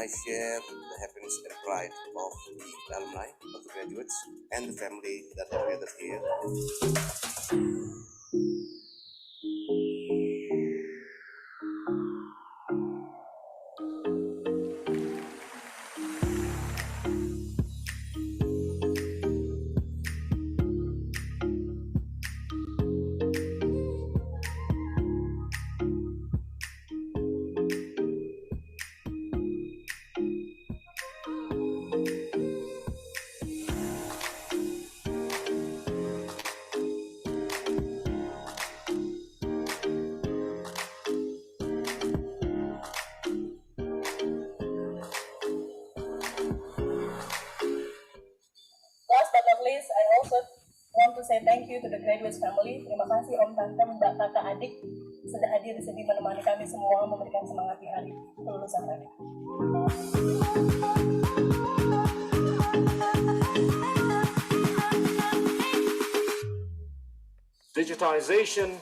I share the happiness and pride of the alumni, of the graduates, and the family that are gathered here. Last but not least, I also want to say thank you to the graduates family. Terima kasih Om Tante, Mbak, Kakak, Adik sudah hadir di sini menemani kami semua memberikan semangat di hari kelulusan kami. Digitization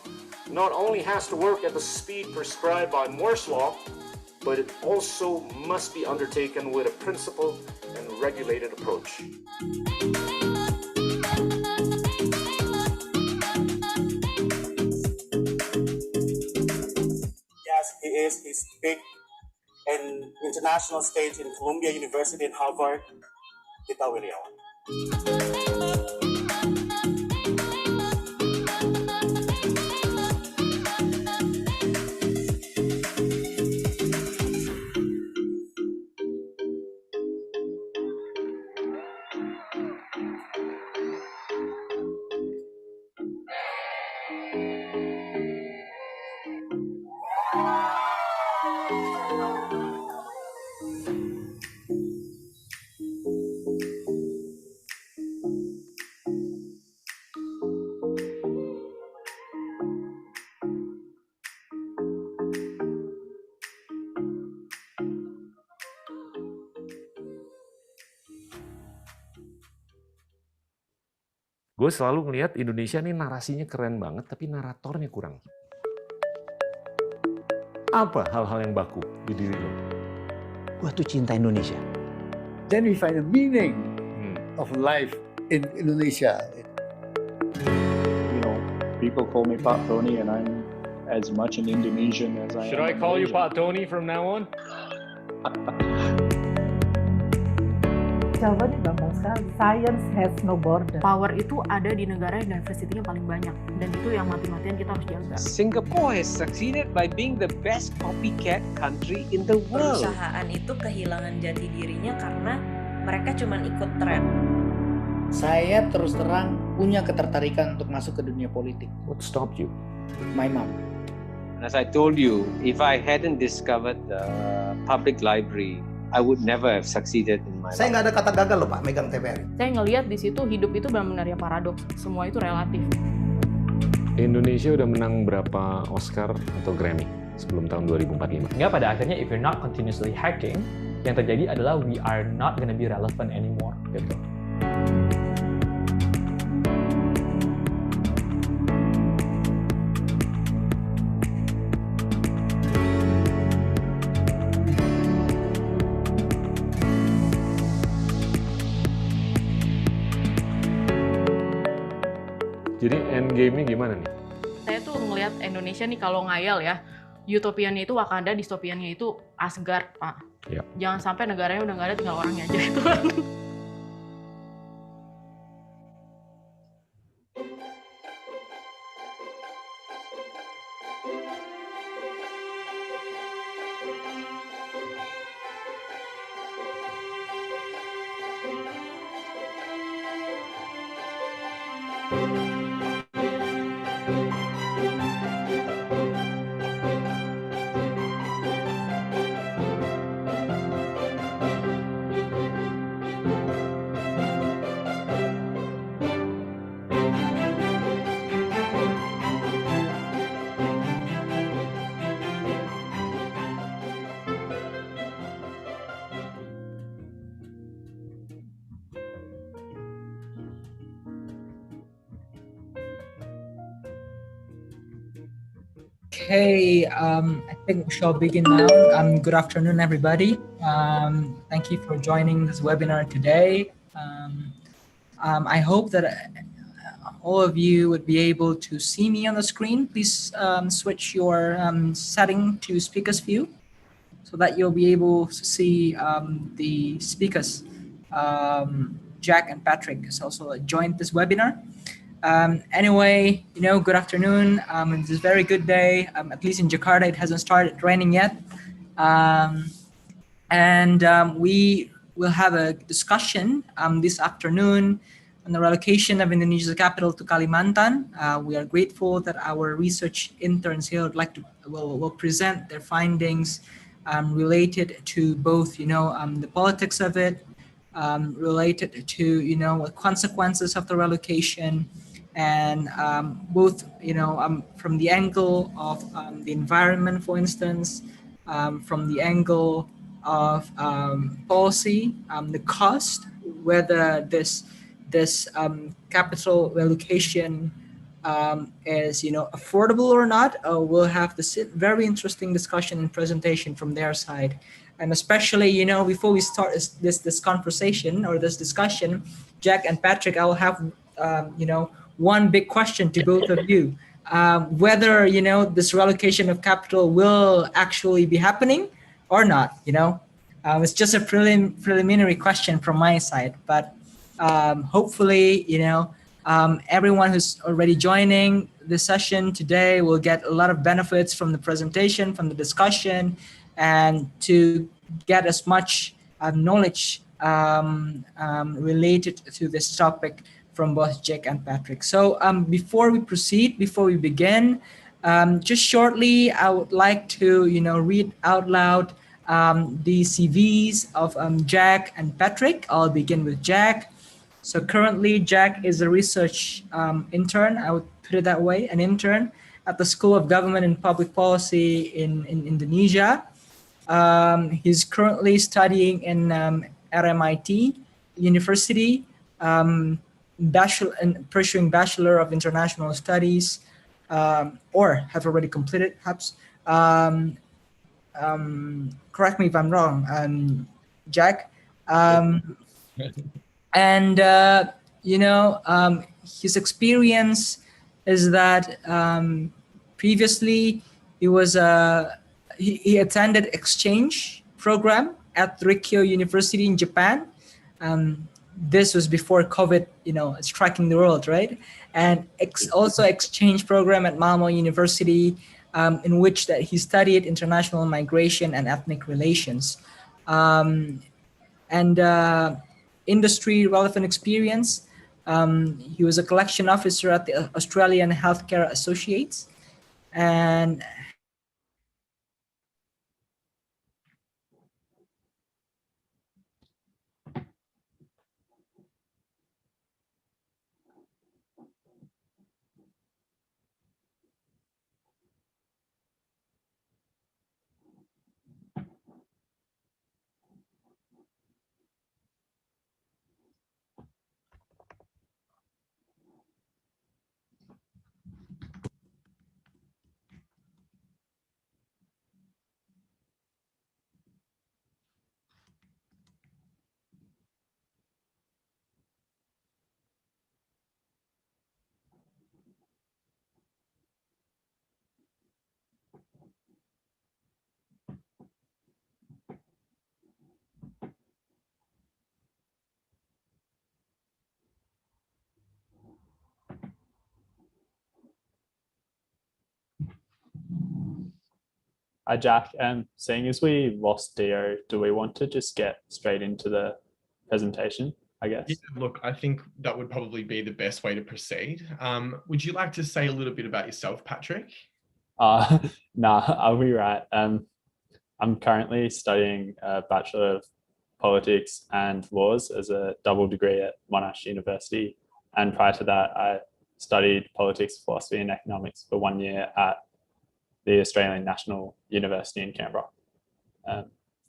not only has to work at the speed prescribed by Moore's Law, but it also must be undertaken with a principled and regulated approach. Yes, he is. He speak in international stage in Columbia University and Harvard. Kita Wiryawan. Gue selalu ngelihat Indonesia nih narasinya keren banget, tapi naratornya kurang. Apa hal-hal yang baku di diri lo? Gue tuh cinta Indonesia. Then we find a meaning of life in Indonesia. You know, people call me Pak Tony, and I'm as much an Indonesian as I am. Should I call you Pak Tony from now on? Jawabannya gampang sekali. Science has no border. Power itu ada di negara yang diversity-nya paling banyak, dan itu yang mati-matian kita harus jaga. Singapore has succeeded by being the best copycat country in the world. Perusahaan itu kehilangan jati dirinya karena mereka cuma ikut tren. Saya terus terang punya ketertarikan untuk masuk ke dunia politik. What stopped you? My mom. As I told you, if I hadn't discovered the public library, I would never have succeeded in my life. Saya nggak ada kata gagal loh Pak, megang TVRI. Saya ngelihat di situ hidup itu benar-benar ya paradoks, semua itu relatif. Indonesia udah menang berapa Oscar atau Grammy sebelum tahun 2045? Nggak, pada akhirnya if you're not continuously hacking, yang terjadi adalah we are not gonna be relevant anymore gitu. Jadi end game-nya gimana nih? Saya tuh ngelihat Indonesia nih kalau ngayal ya, utopiannya itu Wakanda, distopiannya itu Asgard, Pak. Yep. Jangan sampai negaranya udah nggak ada, tinggal orangnya aja itu. Okay, I think we shall begin now. Good afternoon, everybody. Thank you for joining this webinar today. I hope that all of you would be able to see me on the screen. Please switch your setting to speakers view so that you'll be able to see the speakers. Jack and Patrick has also joined this webinar. Anyway, good afternoon. It's a very good day. At least in Jakarta, it hasn't started raining yet. We will have a discussion this afternoon on the relocation of Indonesia's capital to Kalimantan. We are grateful that our research interns here will present their findings related to both, the politics of it, related to, what consequences of the relocation, and both, from the angle of the environment, for instance, from the angle of policy, the cost, whether this capital relocation is affordable or not. We'll have this very interesting discussion and presentation from their side. And especially, before we start this conversation or this discussion, Jack and Patrick, I will have one big question to both of you. Whether this relocation of capital will actually be happening or not. It's just a preliminary question from my side, but hopefully everyone who's already joining the session today will get a lot of benefits from the presentation, from the discussion, and to get as much knowledge related to this topic from both Jack and Patrick. So before we proceed, before we begin, just shortly, I would like to read out loud the CVs of Jack and Patrick. I'll begin with Jack. So currently, Jack is a research intern, I would put it that way, an intern at the School of Government and Public Policy in Indonesia. He's currently studying in RMIT University, pursuing Bachelor of International Studies, or have already completed, perhaps. Correct me if I'm wrong, Jack. And his experience is that previously he attended exchange program at Rikyo University in Japan. This was before COVID, striking the world, right? And also exchange program at Malmo University, in which that he studied international migration and ethnic relations. Industry relevant experience. He was a collection officer at the Australian Healthcare Associates, and Hi, Jack. Seeing as we lost Dio, do we want to just get straight into the presentation, I guess? Yeah, look, I think that would probably be the best way to proceed. Would you like to say a little bit about yourself, Patrick? Nah, I'll be right. I'm currently studying a Bachelor of Politics and Laws as a double degree at Monash University. And prior to that, I studied Politics, Philosophy and Economics for 1 year at the Australian National University in Canberra.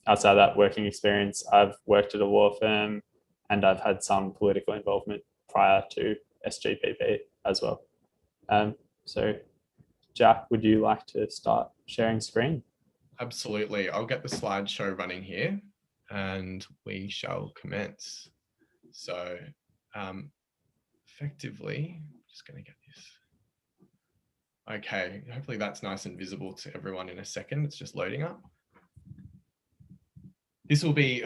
Outside of that working experience, I've worked at a law firm and I've had some political involvement prior to SGPP as well. So Jack, would you like to start sharing screen? Absolutely. I'll get the slideshow running here. and we shall commence. So effectively, I'm just going to get this. Okay, hopefully that's nice and visible to everyone in a second. It's just loading up. This will be,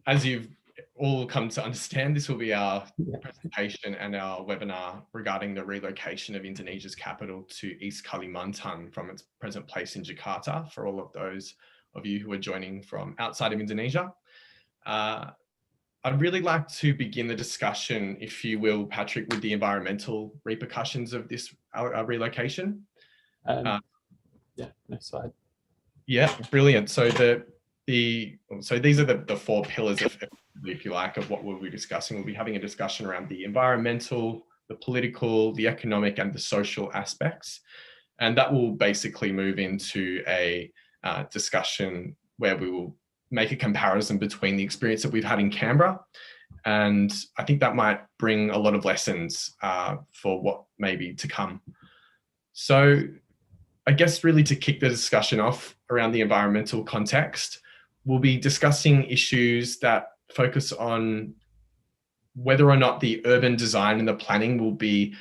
as you've all come to understand, this will be our presentation and our webinar regarding the relocation of Indonesia's capital to East Kalimantan from its present place in Jakarta, for all of those of you who are joining from outside of Indonesia. I'd really like to begin the discussion, if you will, Patrick, with the environmental repercussions of this relocation. Yeah, next slide. Yeah, brilliant. So these are the four pillars, if you like, of what we'll be discussing. We'll be having a discussion around the environmental, the political, the economic, and the social aspects. And that will basically move into a discussion where we will make a comparison between the experience that we've had in Canberra. And I think that might bring a lot of lessons for what may be to come. So I guess really to kick the discussion off around the environmental context, we'll be discussing issues that focus on whether or not the urban design and the planning will be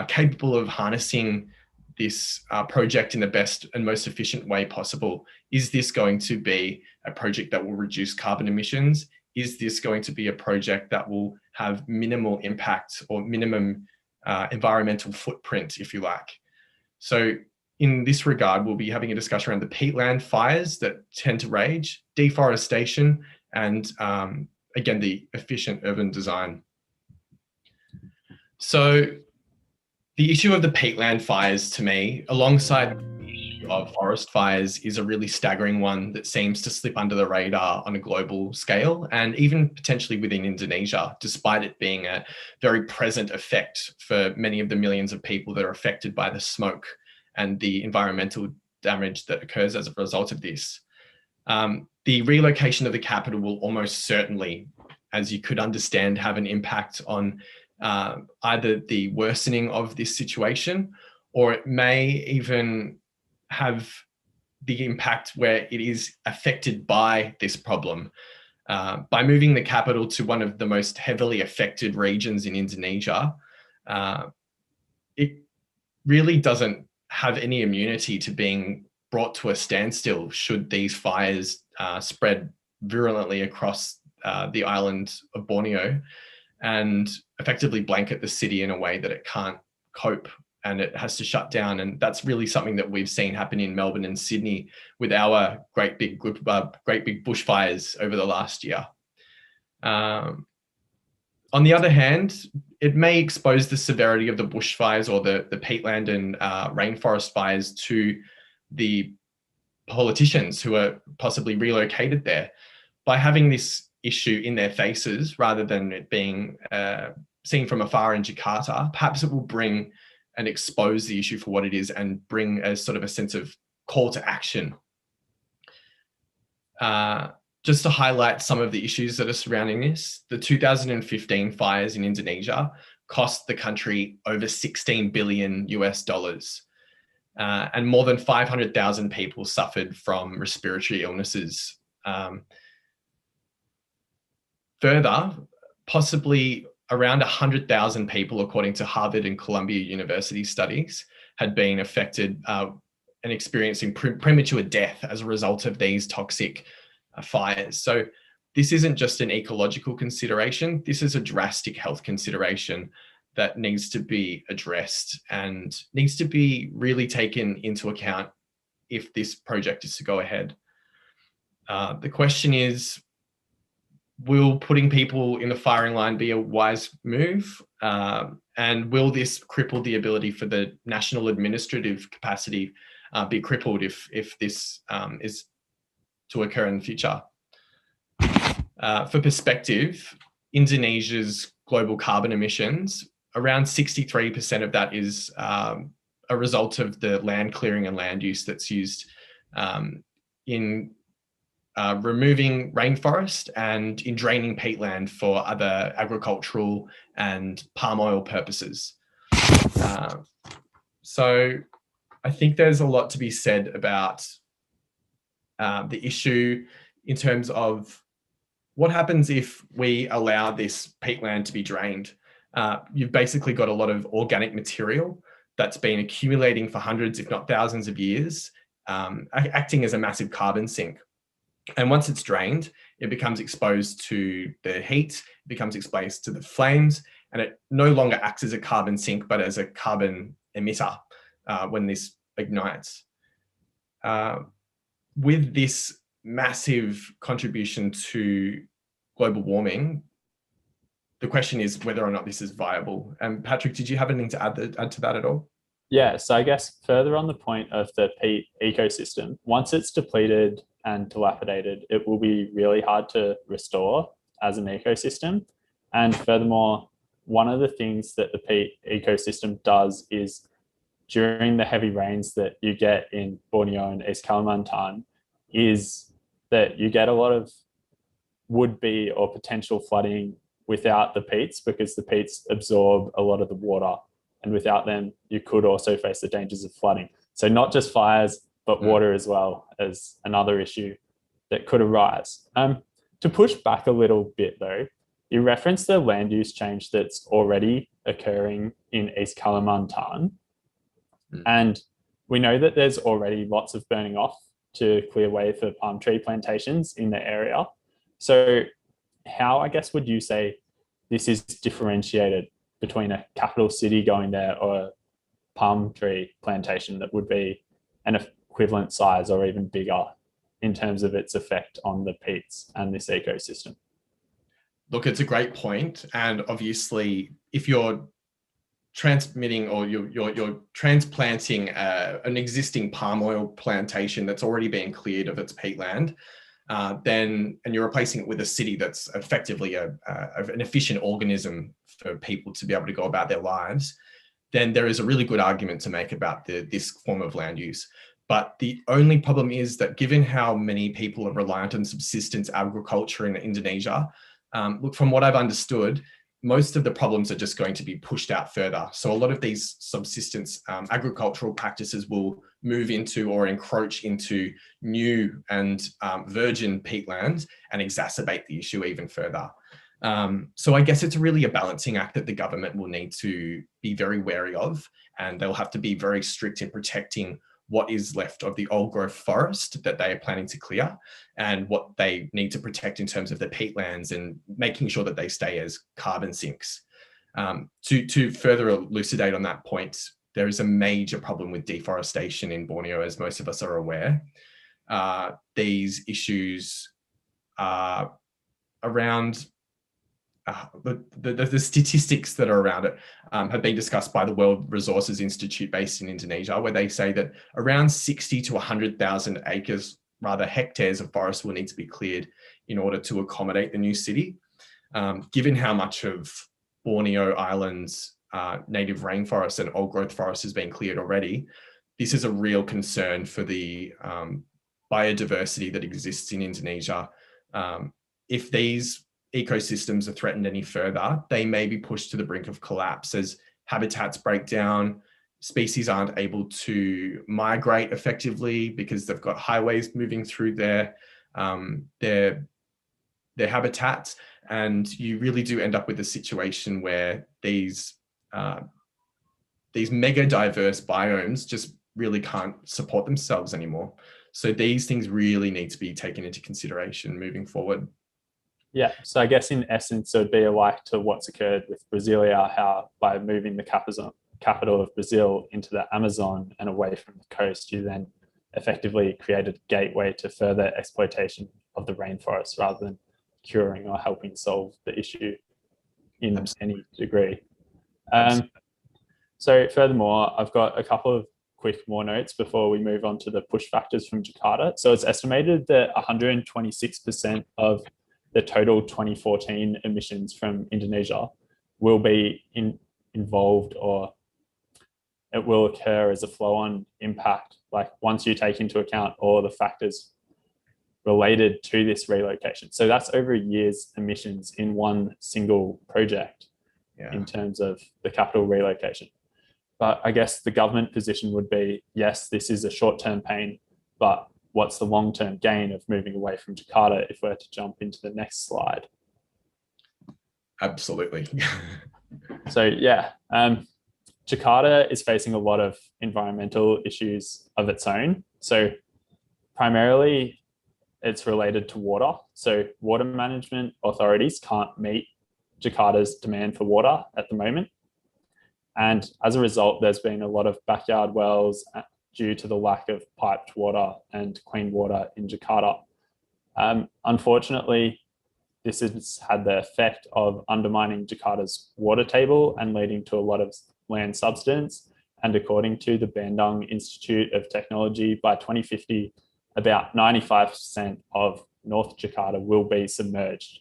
capable of harnessing this project in the best and most efficient way possible. Is this going to be a project that will reduce carbon emissions? Is this going to be a project that will have minimal impact or minimum environmental footprint, if you like? So in this regard, we'll be having a discussion around the peatland fires that tend to rage, deforestation, and again, the efficient urban design. So the issue of the peatland fires, to me, alongside the issue of forest fires, is a really staggering one that seems to slip under the radar on a global scale, and even potentially within Indonesia, despite it being a very present effect for many of the millions of people that are affected by the smoke and the environmental damage that occurs as a result of this. The relocation of the capital will almost certainly, as you could understand, have an impact on either the worsening of this situation, or it may even have the impact where it is affected by this problem. By moving the capital to one of the most heavily affected regions in Indonesia, it really doesn't have any immunity to being brought to a standstill should these fires spread virulently across the island of Borneo and effectively blanket the city in a way that it can't cope and it has to shut down. And that's really something that we've seen happen in Melbourne and Sydney with our great big bushfires over the last year. On the other hand, it may expose the severity of the bushfires or the peatland and rainforest fires to the politicians who are possibly relocated there. By having this issue in their faces rather than it being seen from afar in Jakarta, perhaps it will bring and expose the issue for what it is and bring a sort of a sense of call to action. Just to highlight some of the issues that are surrounding this, the 2015 fires in Indonesia cost the country over $16 billion US, and more than 500,000 people suffered from respiratory illnesses. Further, possibly around 100,000 people, according to Harvard and Columbia University studies, had been affected and experiencing premature death as a result of these toxic fires. So this isn't just an ecological consideration, this is a drastic health consideration that needs to be addressed and needs to be really taken into account if this project is to go ahead. The question is, will putting people in the firing line be a wise move? And will this cripple the ability for the national administrative capacity be crippled if this is to occur in the future? For perspective, Indonesia's global carbon emissions, around 63% of that is a result of the land clearing and land use that's used in removing rainforest and in draining peatland for other agricultural and palm oil purposes. So I think there's a lot to be said about the issue in terms of what happens if we allow this peatland to be drained? You've basically got a lot of organic material that's been accumulating for hundreds, if not thousands of years, acting as a massive carbon sink. And once it's drained, it becomes exposed to the heat, it becomes exposed to the flames, and it no longer acts as a carbon sink, but as a carbon emitter when this ignites. With this massive contribution to global warming, the question is whether or not this is viable. And Patrick, did you have anything to add to that at all? Yeah, so I guess further on the point of the peat ecosystem, once it's depleted and dilapidated, it will be really hard to restore as an ecosystem. And furthermore, one of the things that the peat ecosystem does is during the heavy rains that you get in Borneo and East Kalimantan is that you get a lot of would-be or potential flooding without the peats, because the peats absorb a lot of the water, and without them you could also face the dangers of flooding. So not just fires, but water as well as another issue that could arise. To push back a little bit though, you referenced the land use change that's already occurring in East Kalimantan. And we know that there's already lots of burning off to clear way for palm tree plantations in the area. So how, I guess, would you say this is differentiated between a capital city going there or a palm tree plantation that would be an equivalent size or even bigger in terms of its effect on the peats and this ecosystem? Look, it's a great point. And obviously, if you're transmitting or you're transplanting an existing palm oil plantation that's already been cleared of its peatland, and you're replacing it with a city that's effectively an efficient organism for people to be able to go about their lives, then there is a really good argument to make about this form of land use. But the only problem is that given how many people are reliant on subsistence agriculture in Indonesia, look, from what I've understood, most of the problems are just going to be pushed out further. So a lot of these subsistence agricultural practices will move into or encroach into new and virgin peatlands and exacerbate the issue even further. So I guess it's really a balancing act that the government will need to be very wary of, and they'll have to be very strict in protecting what is left of the old growth forest that they are planning to clear, and what they need to protect in terms of the peatlands and making sure that they stay as carbon sinks. To further elucidate on that point, there is a major problem with deforestation in Borneo, as most of us are aware. These issues are around the statistics that are around it have been discussed by the World Resources Institute based in Indonesia, where they say that around 60 to 100,000 acres, rather hectares of forest will need to be cleared in order to accommodate the new city. Given how much of Borneo Island's native rainforest and old growth forest has been cleared already, this is a real concern for the biodiversity that exists in Indonesia. If these ecosystems are threatened any further, they may be pushed to the brink of collapse as habitats break down, species aren't able to migrate effectively because they've got highways moving through their habitats, and you really do end up with a situation where these mega diverse biomes just really can't support themselves anymore. So these things really need to be taken into consideration moving forward. Yeah, so I guess in essence, it would be alike to what's occurred with Brasilia, how by moving the capital of Brazil into the Amazon and away from the coast, you then effectively created a gateway to further exploitation of the rainforest rather than curing or helping solve the issue in any degree. So furthermore, I've got a couple of quick more notes before we move on to the push factors from Jakarta. So it's estimated that 126% of the total 2014 emissions from Indonesia will be involved, or it will occur as a flow-on impact, like once you take into account all the factors related to this relocation. So that's over a year's emissions in one single project in terms of the capital relocation. But I guess the government position would be, yes, this is a short-term pain, but what's the long-term gain of moving away from Jakarta if we're to jump into the next slide? Absolutely. So yeah, Jakarta is facing a lot of environmental issues of its own. So primarily it's related to water. So water management authorities can't meet Jakarta's demand for water at the moment. And as a result, there's been a lot of backyard wells due to the lack of piped water and clean water in Jakarta. Unfortunately, this has had the effect of undermining Jakarta's water table and leading to a lot of land subsidence. And according to the Bandung Institute of Technology, by 2050, about 95% of North Jakarta will be submerged,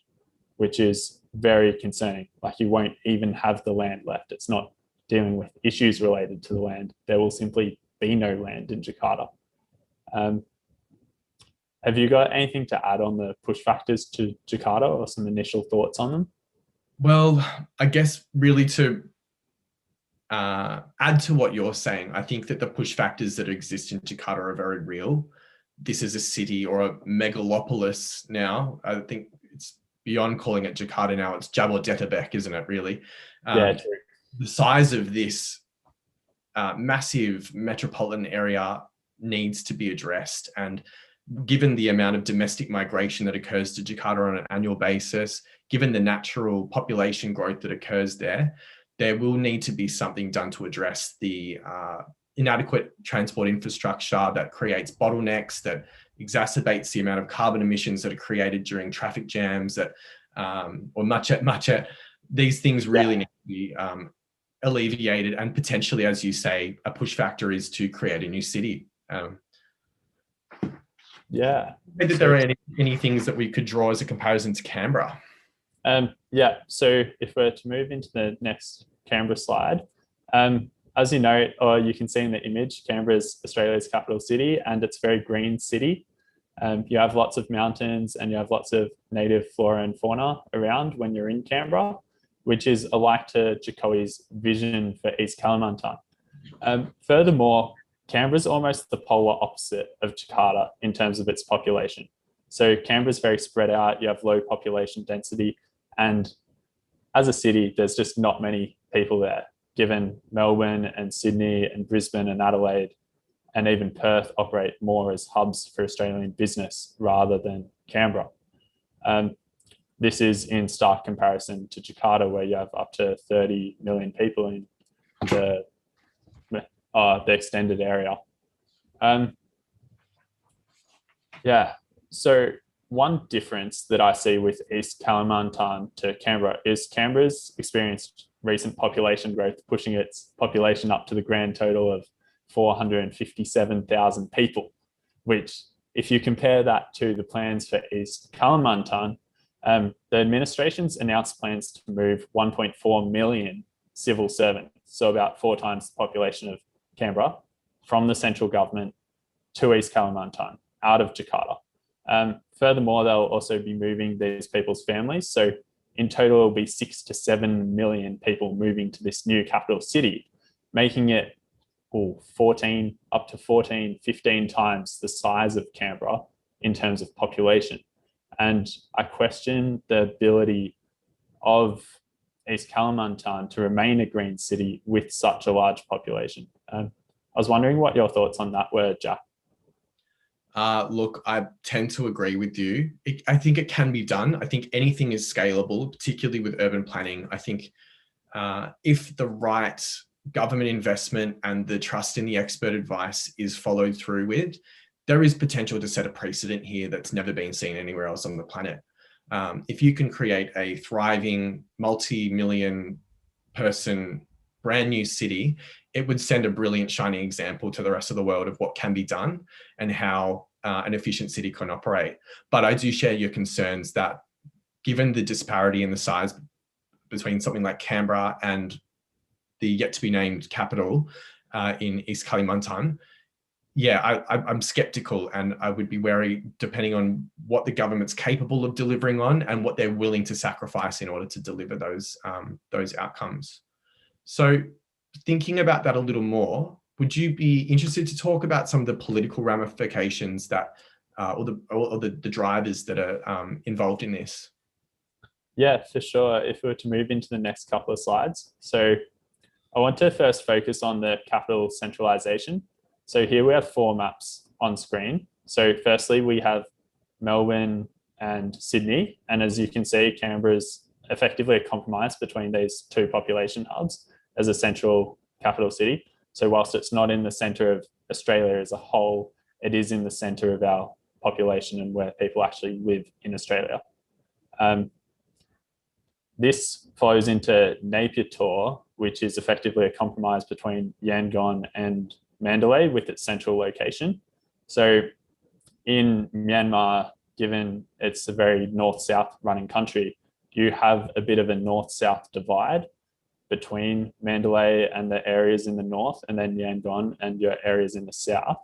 which is very concerning. Like, you won't even have the land left. It's not dealing with issues related to the land. There will simply be no land in Jakarta. Have you got anything to add on the push factors to Jakarta, or some initial thoughts on them? Well, I guess really to add to what you're saying, I think that the push factors that exist in Jakarta are very real. This is a city, or a megalopolis now. I think it's beyond calling it Jakarta now. It's Jabodetabek, isn't it, really? Yeah, true. The size of this massive metropolitan area needs to be addressed. And given the amount of domestic migration that occurs to Jakarta on an annual basis, given the natural population growth that occurs there, there will need to be something done to address the inadequate transport infrastructure that creates bottlenecks, that exacerbates the amount of carbon emissions that are created during traffic jams, that or macet. These things really need to be alleviated, and potentially, as you say, a push factor is to create a new city. Yeah. That there are any things that we could draw as a comparison to Canberra? Yeah, so if we're to move into the next Canberra slide, as you know, or you can see in the image, Canberra is Australia's capital city, and it's a very green city. You have lots of mountains and you have lots of native flora and fauna around when you're in Canberra, which is alike to Jokowi's vision for East Kalimantan. Furthermore, Canberra is almost the polar opposite of Jakarta in terms of its population. So Canberra is very spread out, you have low population density, and as a city, there's just not many people there, given Melbourne and Sydney and Brisbane and Adelaide and even Perth operate more as hubs for Australian business rather than Canberra. This is in stark comparison to Jakarta, where you have up to 30 million people in the extended area. Yeah, so one difference that I see with East Kalimantan to Canberra is Canberra's experienced recent population growth, pushing its population up to the grand total of 457,000 people, which, if you compare that to the plans for East Kalimantan, the administration's announced plans to move 1.4 million civil servants, so about 4 times the population of Canberra, from the central government to East Kalimantan, out of Jakarta. Furthermore, they'll also be moving these people's families. So in total, it'll be 6 to 7 million people moving to this new capital city, making it 14, 15 times the size of Canberra in terms of population. And I question the ability of East Kalimantan to remain a green city with such a large population. I was wondering what your thoughts on that were, Jack. Look, I tend to agree with you. I think it can be done. I think anything is scalable, particularly with urban planning. I think if the right government investment and the trust in the expert advice is followed through with, there is potential to set a precedent here that's never been seen anywhere else on the planet. If you can create a thriving, multi-million person, brand new city, it would send a brilliant, shining example to the rest of the world of what can be done and how an efficient city can operate. But I do share your concerns that given the disparity in the size between something like Canberra and the yet to be named capital in East Kalimantan, I'm skeptical, and I would be wary depending on what the government's capable of delivering on and what they're willing to sacrifice in order to deliver those outcomes. So thinking about that a little more, would you be interested to talk about some of the political ramifications that, or the drivers that are involved in this? Yeah, for sure. If we were to move into the next couple of slides. So I want to first focus on the capital centralization. So here we have 4 maps on screen. So firstly, we have Melbourne and Sydney. And as you can see, Canberra is effectively a compromise between these 2 population hubs as a central capital city. So whilst it's not in the center of Australia as a whole, it is in the center of our population and where people actually live in Australia. This flows into Napier Tor, which is effectively a compromise between Yangon and Mandalay with its central location. So in Myanmar, given it's a very north-south running country, you have a bit of a north-south divide between Mandalay and the areas in the north, and then Yangon and your areas in the south.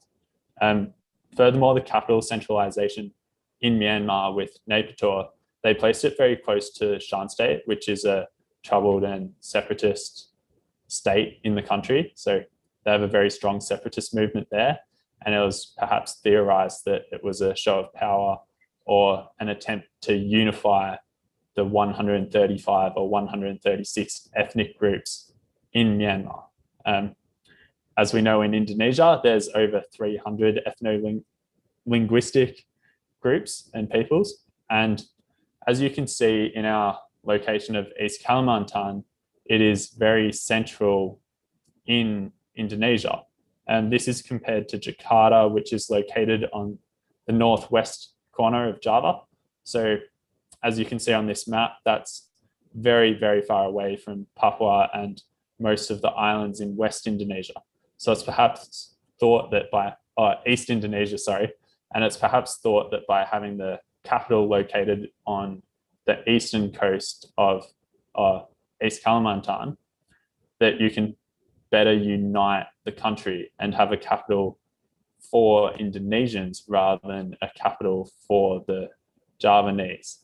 Furthermore, the capital centralization in Myanmar with Napier Tor, they placed it very close to Shan State, which is a troubled and separatist state in the country. So they have a very strong separatist movement there. And it was perhaps theorized that it was a show of power or an attempt to unify the 135 or 136 ethnic groups in Myanmar. As we know, in Indonesia, there's over 300 ethno-linguistic groups and peoples. And as you can see in our location of East Kalimantan, it is very central in Indonesia. And this is compared to Jakarta, which is located on the northwest corner of Java. So as you can see on this map, that's very, very far away from Papua and most of the islands in West Indonesia. So it's perhaps thought that by East Indonesia, sorry, and it's perhaps thought that by having the capital located on the eastern coast of East Kalimantan, that you can better unite the country and have a capital for Indonesians rather than a capital for the Javanese.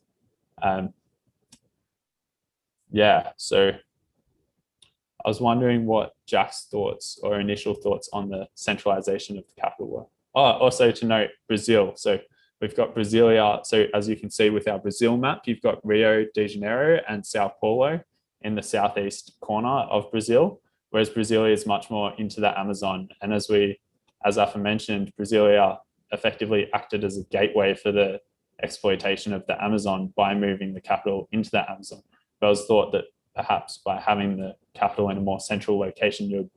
So I was wondering what Jack's thoughts or initial thoughts on the centralization of the capital were. Also to note, Brazil. So we've got Brasilia. So as you can see with our Brazil map, you've got Rio de Janeiro and Sao Paulo in the southeast corner of Brazil, whereas Brasilia is much more into the Amazon. And as Afa mentioned, Brasilia effectively acted as a gateway for the exploitation of the Amazon by moving the capital into the Amazon. But it was thought that perhaps by having the capital in a more central location, you'd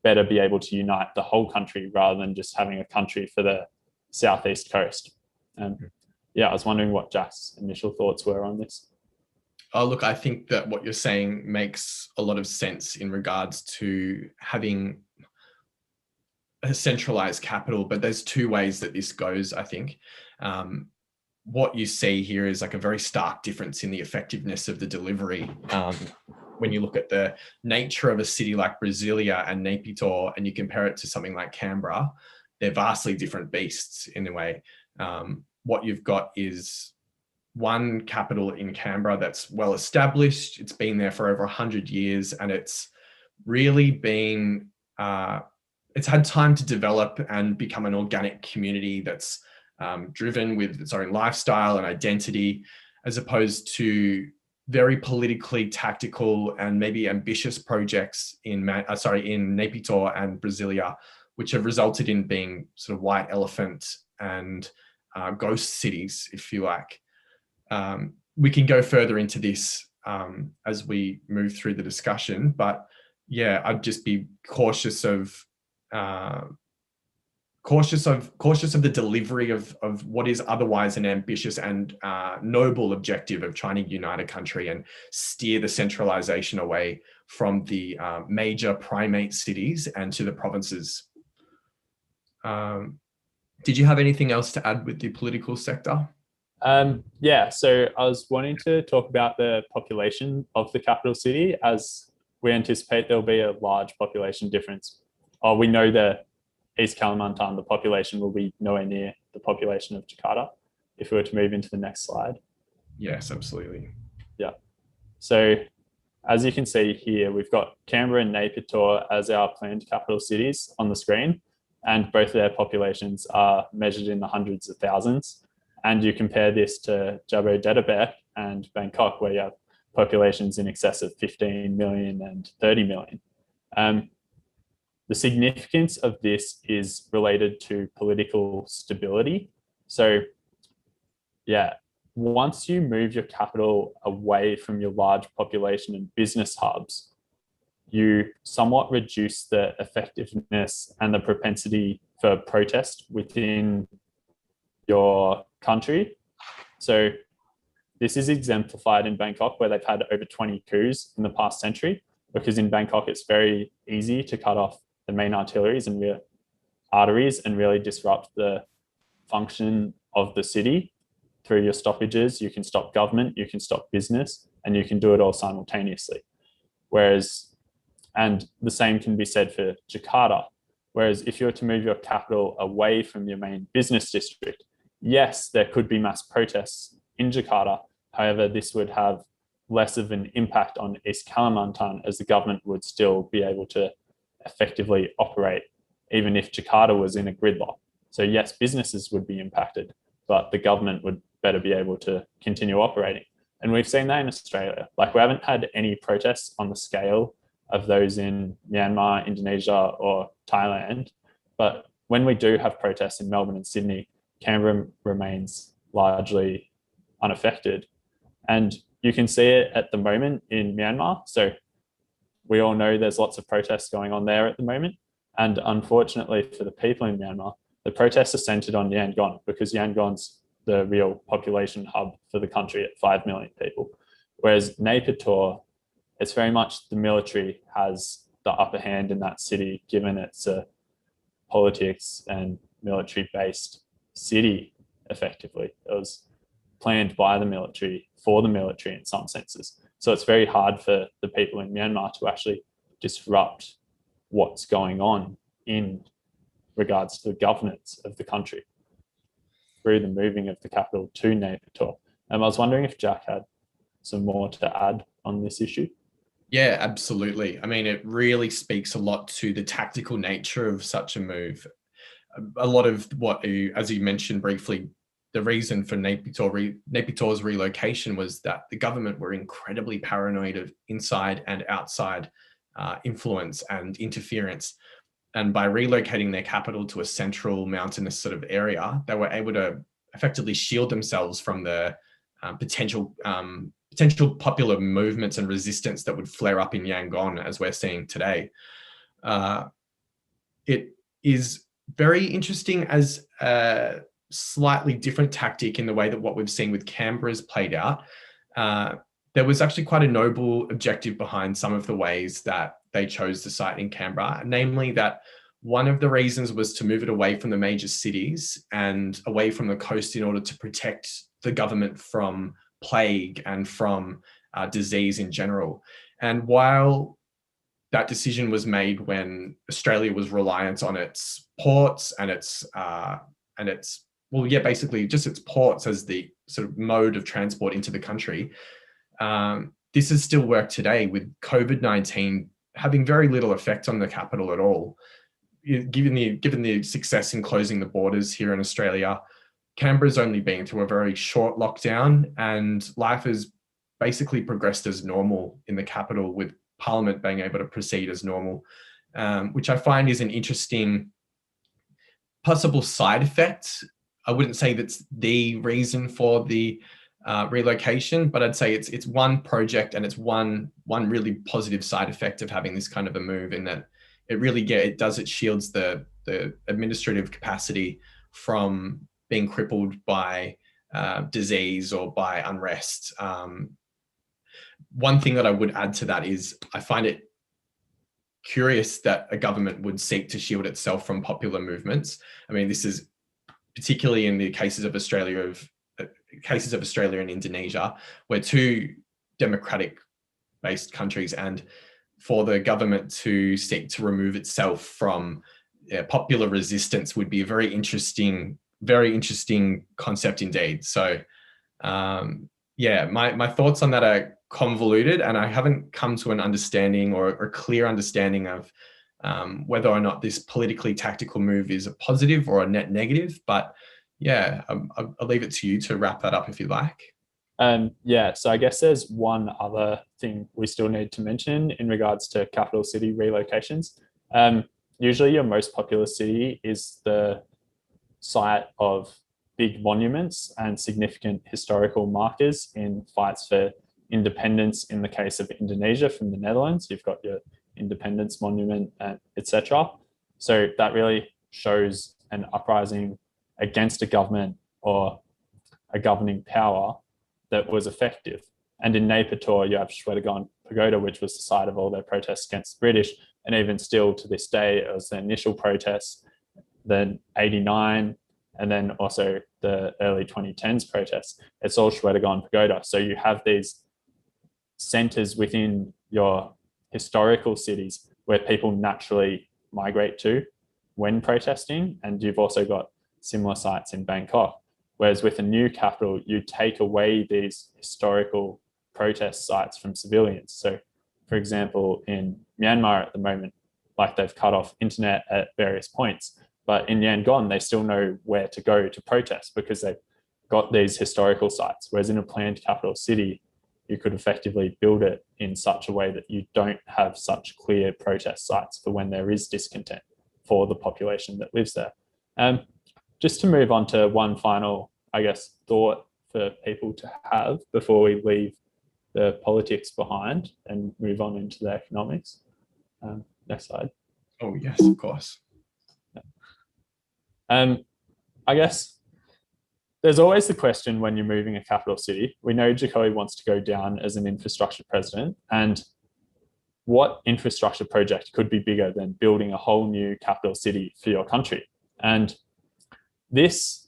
better be able to unite the whole country rather than just having a country for the southeast coast. I was wondering what Jack's initial thoughts were on this. Oh, look, I think that what you're saying makes a lot of sense in regards to having a centralized capital, but there's 2 ways that this goes, I think. What you see here is like a very stark difference in the effectiveness of the delivery. When you look at the nature of a city like Brasilia and Napier Tor, and you compare it to something like Canberra, they're vastly different beasts in a way. What you've got is one capital in Canberra that's well established. It's been there for over 100 years, and it's really been, it's had time to develop and become an organic community that's driven with its own lifestyle and identity, as opposed to very politically tactical and maybe ambitious projects in Napier Tor and Brasilia, which have resulted in being sort of white elephant and ghost cities, if you like. We can go further into this as we move through the discussion, but yeah, I'd just be cautious of the delivery of what is otherwise an ambitious and noble objective of trying to unite a country and steer the centralization away from the major primate cities and to the provinces. Did you have anything else to add with the political sector? So I was wanting to talk about the population of the capital city, as we anticipate there'll be a large population difference. We know that East Kalimantan, the population will be nowhere near the population of Jakarta. If we were to move into the next slide. Yes, absolutely. Yeah. So as you can see here, we've got Canberra and Naypyidaw as our planned capital cities on the screen, and both their populations are measured in the hundreds of thousands. And you compare this to Jabodetabek and Bangkok, where you have populations in excess of 15 million and 30 million. The significance of this is related to political stability. So yeah, once you move your capital away from your large population and business hubs, you somewhat reduce the effectiveness and the propensity for protest within your country. So this is exemplified in Bangkok, where they've had over 20 coups in the past century, because in Bangkok, it's very easy to cut off the main arteries and arteries and really disrupt the function of the city through your stoppages. You can stop government, you can stop business, and you can do it all simultaneously. And the same can be said for Jakarta. Whereas if you were to move your capital away from your main business district, yes, there could be mass protests in Jakarta. However, this would have less of an impact on East Kalimantan, as the government would still be able to effectively operate, even if Jakarta was in a gridlock. So yes, businesses would be impacted, but the government would better be able to continue operating. And we've seen that in Australia. Like, we haven't had any protests on the scale of those in Myanmar, Indonesia, or Thailand. But when we do have protests in Melbourne and Sydney, Canberra remains largely unaffected. And you can see it at the moment in Myanmar. So we all know there's lots of protests going on there at the moment. And unfortunately for the people in Myanmar, the protests are centered on Yangon, because Yangon's the real population hub for the country at 5 million people. Whereas Naypyidaw, it's very much the military has the upper hand in that city, given it's a politics and military-based city, effectively. It was planned by the military, for the military in some senses. So it's very hard for the people in Myanmar to actually disrupt what's going on in regards to the governance of the country through the moving of the capital to Naypyidaw. I was wondering if Jack had some more to add on this issue. Yeah, absolutely. I mean, it really speaks a lot to the tactical nature of such a move. A lot of what, as you mentioned briefly, the reason for Naypyidaw's relocation was that the government were incredibly paranoid of inside and outside influence and interference. And by relocating their capital to a central mountainous sort of area, they were able to effectively shield themselves from the potential popular movements and resistance that would flare up in Yangon, as we're seeing today. It is very interesting as a slightly different tactic in the way that what we've seen with Canberra's played out. There was actually quite a noble objective behind some of the ways that they chose the site in Canberra, namely that one of the reasons was to move it away from the major cities and away from the coast in order to protect the government from plague and from disease in general. And while that decision was made when Australia was reliant on its ports and basically just its ports as the sort of mode of transport into the country, this has still worked today, with COVID-19 having very little effect on the capital at all. Given the success in closing the borders here in Australia, Canberra's only been through a very short lockdown, and life has basically progressed as normal in the capital, with Parliament being able to proceed as normal, which I find is an interesting possible side effect. I wouldn't say that's the reason for the relocation, but I'd say it's one project, and it's one really positive side effect of having this kind of a move, in that it shields the administrative capacity from being crippled by disease or by unrest. One thing that I would add to that is I find it curious that a government would seek to shield itself from popular movements. I mean, this is particularly in the cases of Australia and Indonesia, where two democratic-based countries, and for the government to seek to remove itself from popular resistance would be a very interesting concept indeed. So, my thoughts on that are convoluted, and I haven't come to an understanding or a clear understanding of whether or not this politically tactical move is a positive or a net negative. But yeah, I'll leave it to you to wrap that up if you like. Yeah, so I guess there's one other thing we still need to mention in regards to capital city relocations. Usually your most populous city is the site of big monuments and significant historical markers in fights for independence. In the case of Indonesia from the Netherlands, you've got your Independence Monument, etc. So that really shows an uprising against a government or a governing power that was effective. And in Naypyidaw, you have Shwedagon Pagoda, which was the site of all their protests against the British. And even still to this day, it was the initial protests, then 89, and then also the early 2010s protests. It's all Shwedagon Pagoda. So you have these centers within your historical cities where people naturally migrate to when protesting. And you've also got similar sites in Bangkok. Whereas with a new capital, you take away these historical protest sites from civilians. So for example, in Myanmar at the moment, like they've cut off internet at various points, but in Yangon, they still know where to go to protest because they've got these historical sites. Whereas in a planned capital city, you could effectively build it in such a way that you don't have such clear protest sites for when there is discontent for the population that lives there. Just to move on to one final, I guess, thought for people to have before we leave the politics behind and move on into the economics. Next slide. Oh, yes, of course. I guess there's always the question when you're moving a capital city. We know Jokowi wants to go down as an infrastructure president, and what infrastructure project could be bigger than building a whole new capital city for your country? And this,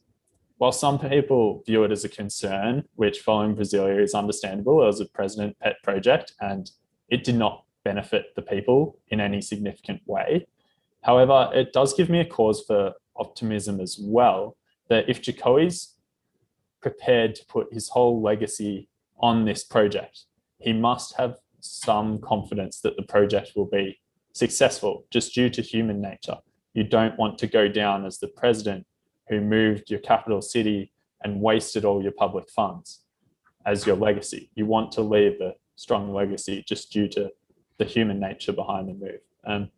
while some people view it as a concern, which following Brasilia is understandable, it was a president pet project and it did not benefit the people in any significant way. However, it does give me a cause for optimism as well, that if Jokowi's prepared to put his whole legacy on this project, he must have some confidence that the project will be successful just due to human nature. You don't want to go down as the president who moved your capital city and wasted all your public funds as your legacy. You want to leave a strong legacy just due to the human nature behind the move. I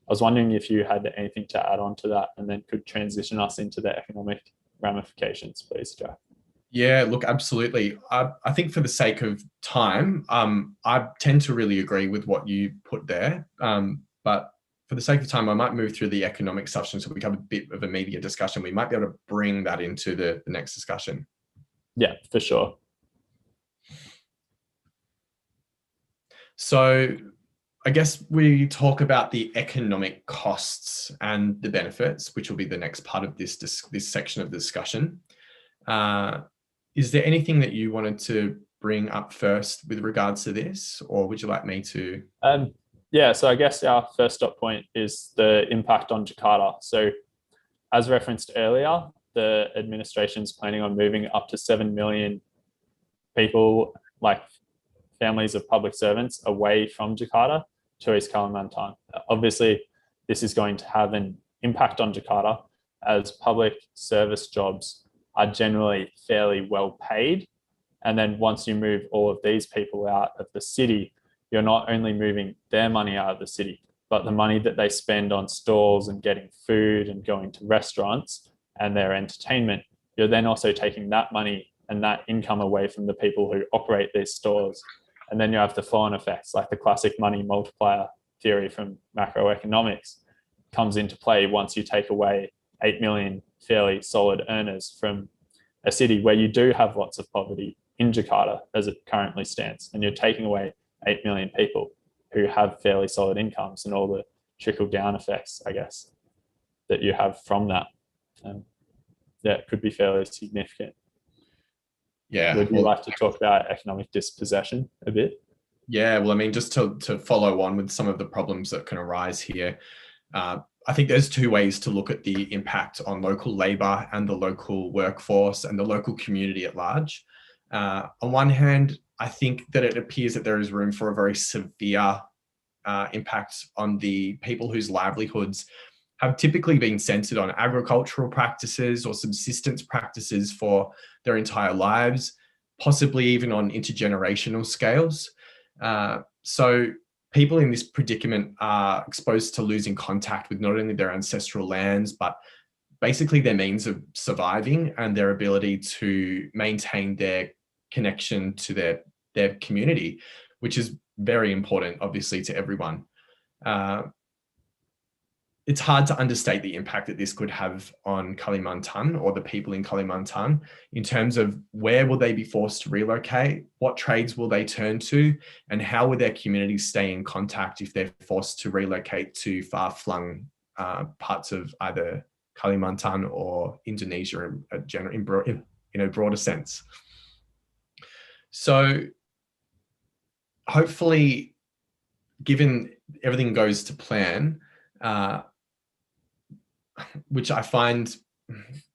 was wondering if you had anything to add on to that and then could transition us into the economic ramifications, please, Jack. Yeah, look, absolutely. I think for the sake of time, I tend to really agree with what you put there. But for the sake of time, I might move through the economic section so we have a bit of a media discussion. We might be able to bring that into the next discussion. Yeah, for sure. So I guess we talk about the economic costs and the benefits, which will be the next part of this section of the discussion. Is there anything that you wanted to bring up first with regards to this, or would you like me to? Yeah, so I guess our first stop point is the impact on Jakarta. So as referenced earlier, the administration's planning on moving up to 7 million people, like families of public servants, away from Jakarta to East Kalimantan. Obviously, this is going to have an impact on Jakarta as public service jobs are generally fairly well paid. And then once you move all of these people out of the city, you're not only moving their money out of the city, but the money that they spend on stalls and getting food and going to restaurants and their entertainment, you're then also taking that money and that income away from the people who operate these stores. And then you have the flow-on effects, like the classic money multiplier theory from macroeconomics comes into play once you take away 8 million fairly solid earners from a city where you do have lots of poverty in Jakarta as it currently stands. And you're taking away 8 million people who have fairly solid incomes and all the trickle down effects, I guess, that you have from that. Yeah, it could be fairly significant. Yeah. Would you like to talk about economic dispossession a bit? Yeah, well, I mean, just to follow on with some of the problems that can arise here, I think there's two ways to look at the impact on local labour and the local workforce and the local community at large. On one hand, I think that it appears that there is room for a very severe impact on the people whose livelihoods have typically been centered on agricultural practices or subsistence practices for their entire lives, possibly even on intergenerational scales. So people in this predicament are exposed to losing contact with not only their ancestral lands, but basically their means of surviving and their ability to maintain their connection to their community, which is very important, obviously, to everyone. It's hard to understate the impact that this could have on Kalimantan or the people in Kalimantan in terms of where will they be forced to relocate, what trades will they turn to, and how will their communities stay in contact if they're forced to relocate to far-flung parts of either Kalimantan or Indonesia in a broader sense. So hopefully, given everything goes to plan, which I find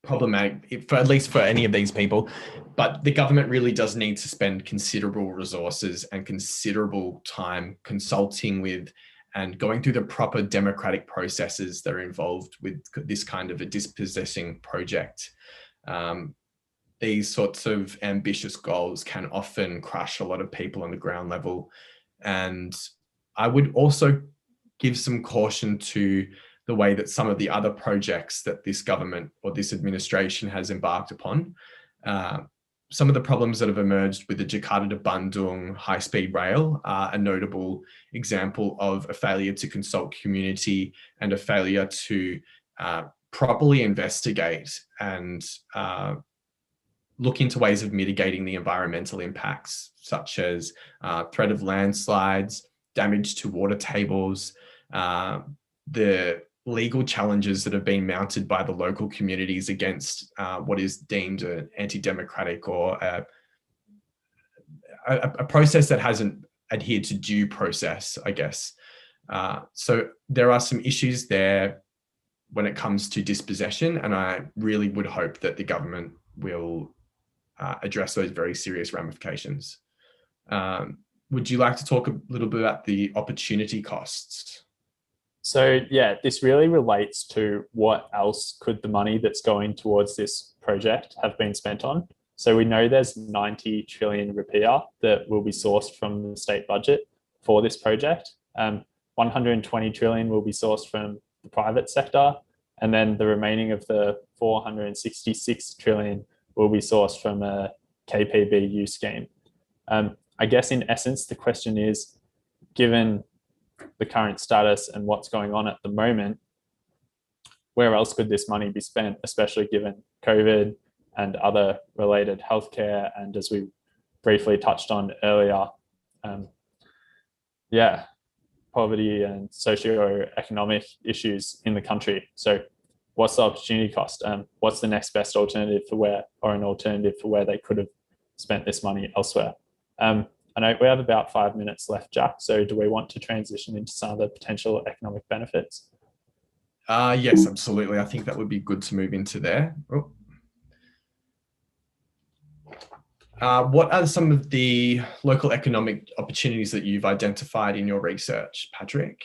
problematic, at least for any of these people, but the government really does need to spend considerable resources and considerable time consulting with and going through the proper democratic processes that are involved with this kind of a dispossessing project. These sorts of ambitious goals can often crush a lot of people on the ground level. And I would also give some caution to the way that some of the other projects that this government or this administration has embarked upon. Some of the problems that have emerged with the Jakarta to Bandung high-speed rail are a notable example of a failure to consult community and a failure to properly investigate and look into ways of mitigating the environmental impacts, such as threat of landslides, damage to water tables, the legal challenges that have been mounted by the local communities against what is deemed an anti-democratic or a process that hasn't adhered to due process, I guess. So there are some issues there when it comes to dispossession, and I really would hope that the government will address those very serious ramifications. Would you like to talk a little bit about the opportunity costs? So yeah, this really relates to what else could the money that's going towards this project have been spent on. So we know there's 90 trillion rupiah that will be sourced from the state budget for this project. 120 trillion will be sourced from the private sector, and then the remaining of the 466 trillion will be sourced from a KPBU scheme. I guess in essence, the question is, given the current status and what's going on at the moment, where else could this money be spent, especially given COVID and other related healthcare, and as we briefly touched on earlier, poverty and socio-economic issues in the country. So what's the opportunity cost? What's the next best alternative for where they could have spent this money elsewhere? I know we have about 5 minutes left, Jack. So do we want to transition into some of the potential economic benefits? Yes, absolutely. I think that would be good to move into there. What are some of the local economic opportunities that you've identified in your research, Patrick?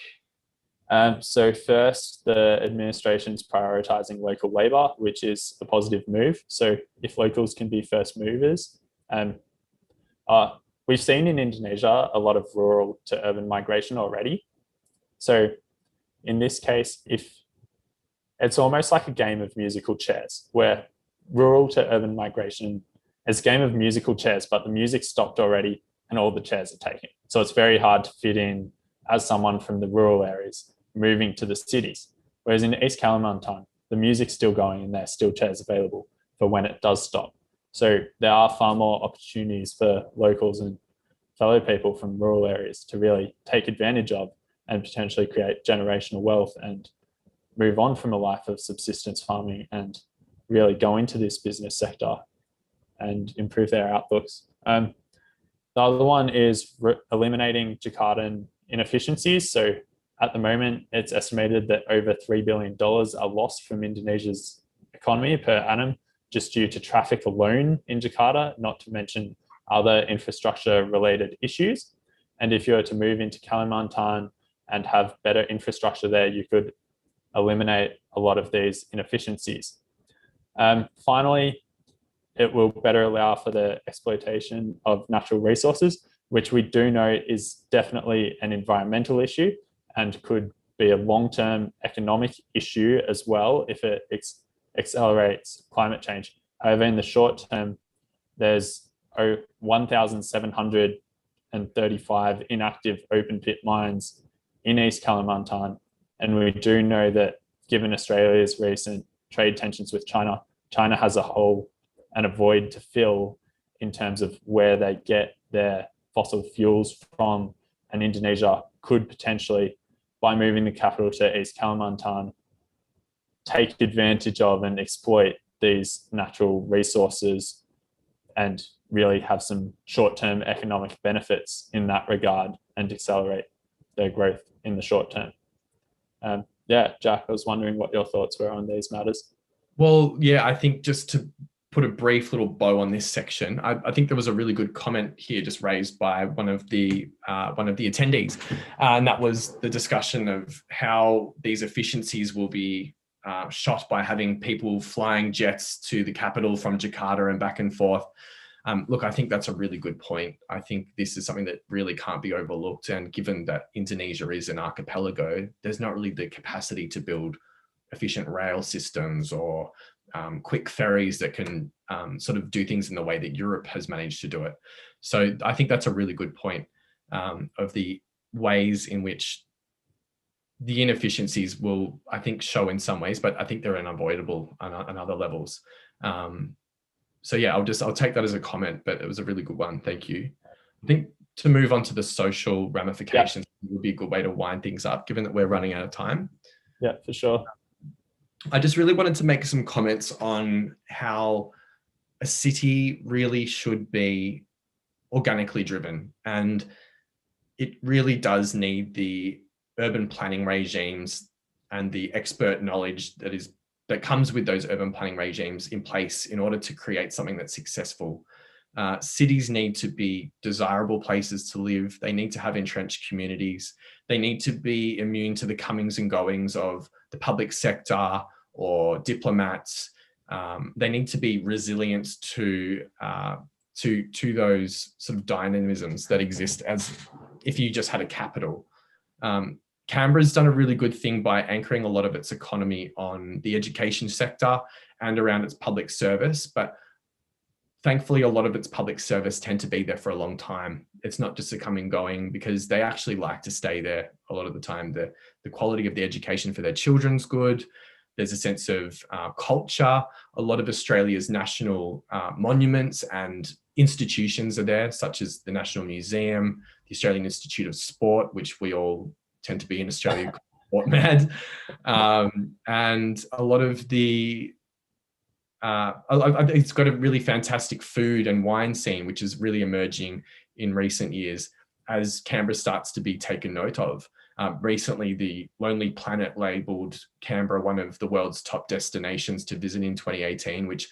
So first, the administration's prioritizing local labor, which is a positive move. So if locals can be first movers, we've seen in Indonesia a lot of rural to urban migration already. So in this case, if it's almost like a game of musical chairs, where rural to urban migration is a game of musical chairs, but the music stopped already and all the chairs are taken. So it's very hard to fit in as someone from the rural areas moving to the cities. Whereas in East Kalimantan, the music's still going and there's still chairs available for when it does stop. So there are far more opportunities for locals and fellow people from rural areas to really take advantage of and potentially create generational wealth and move on from a life of subsistence farming and really go into this business sector and improve their outlooks. The other one is eliminating Jakartan inefficiencies. So at the moment, it's estimated that over $3 billion are lost from Indonesia's economy per annum just due to traffic alone in Jakarta, not to mention other infrastructure related issues. And if you were to move into Kalimantan and have better infrastructure there, you could eliminate a lot of these inefficiencies. Finally, it will better allow for the exploitation of natural resources, which we do know is definitely an environmental issue and could be a long-term economic issue as well if it accelerates climate change. However, in the short term, there's 1,735 inactive open pit mines in East Kalimantan. And we do know that given Australia's recent trade tensions with China, China has a hole and a void to fill in terms of where they get their fossil fuels from. And Indonesia could potentially, by moving the capital to East Kalimantan, take advantage of and exploit these natural resources and really have some short-term economic benefits in that regard and accelerate their growth in the short term. Yeah, Jack, I was wondering what your thoughts were on these matters. Well, yeah, I think just to put a brief little bow on this section, I think there was a really good comment here just raised by one of the attendees, and that was the discussion of how these efficiencies will be shot by having people flying jets to the capital from Jakarta and back and forth. Look, I think that's a really good point. I think this is something that really can't be overlooked. And given that Indonesia is an archipelago, there's not really the capacity to build efficient rail systems or quick ferries that can sort of do things in the way that Europe has managed to do it. So I think that's a really good point of the ways in which the inefficiencies will, I think, show in some ways, but I think they're unavoidable on other levels. So yeah, I'll take that as a comment, but it was a really good one. Thank you. I think to move on to the social ramifications would be a good way to wind things up, given that we're running out of time. Yeah, for sure. I just really wanted to make some comments on how a city really should be organically driven. And it really does need the urban planning regimes and the expert knowledge that comes with those urban planning regimes in place in order to create something that's successful. Cities need to be desirable places to live. They need to have entrenched communities. They need to be immune to the comings and goings of the public sector or diplomats. They need to be resilient to those sort of dynamisms that exist as if you just had a capital. Canberra's done a really good thing by anchoring a lot of its economy on the education sector and around its public service, but thankfully a lot of its public service tend to be there for a long time. It's not just a coming going, because they actually like to stay there a lot of the time. The quality of the education for their children's good. There's a sense of culture. A lot of Australia's national monuments and institutions are there, such as the National Museum, the Australian Institute of Sport, which we all tend to be in Australia sport mad, and a lot of the it's got a really fantastic food and wine scene, which is really emerging in recent years as Canberra starts to be taken note of. Recently, the Lonely Planet labelled Canberra one of the world's top destinations to visit in 2018, which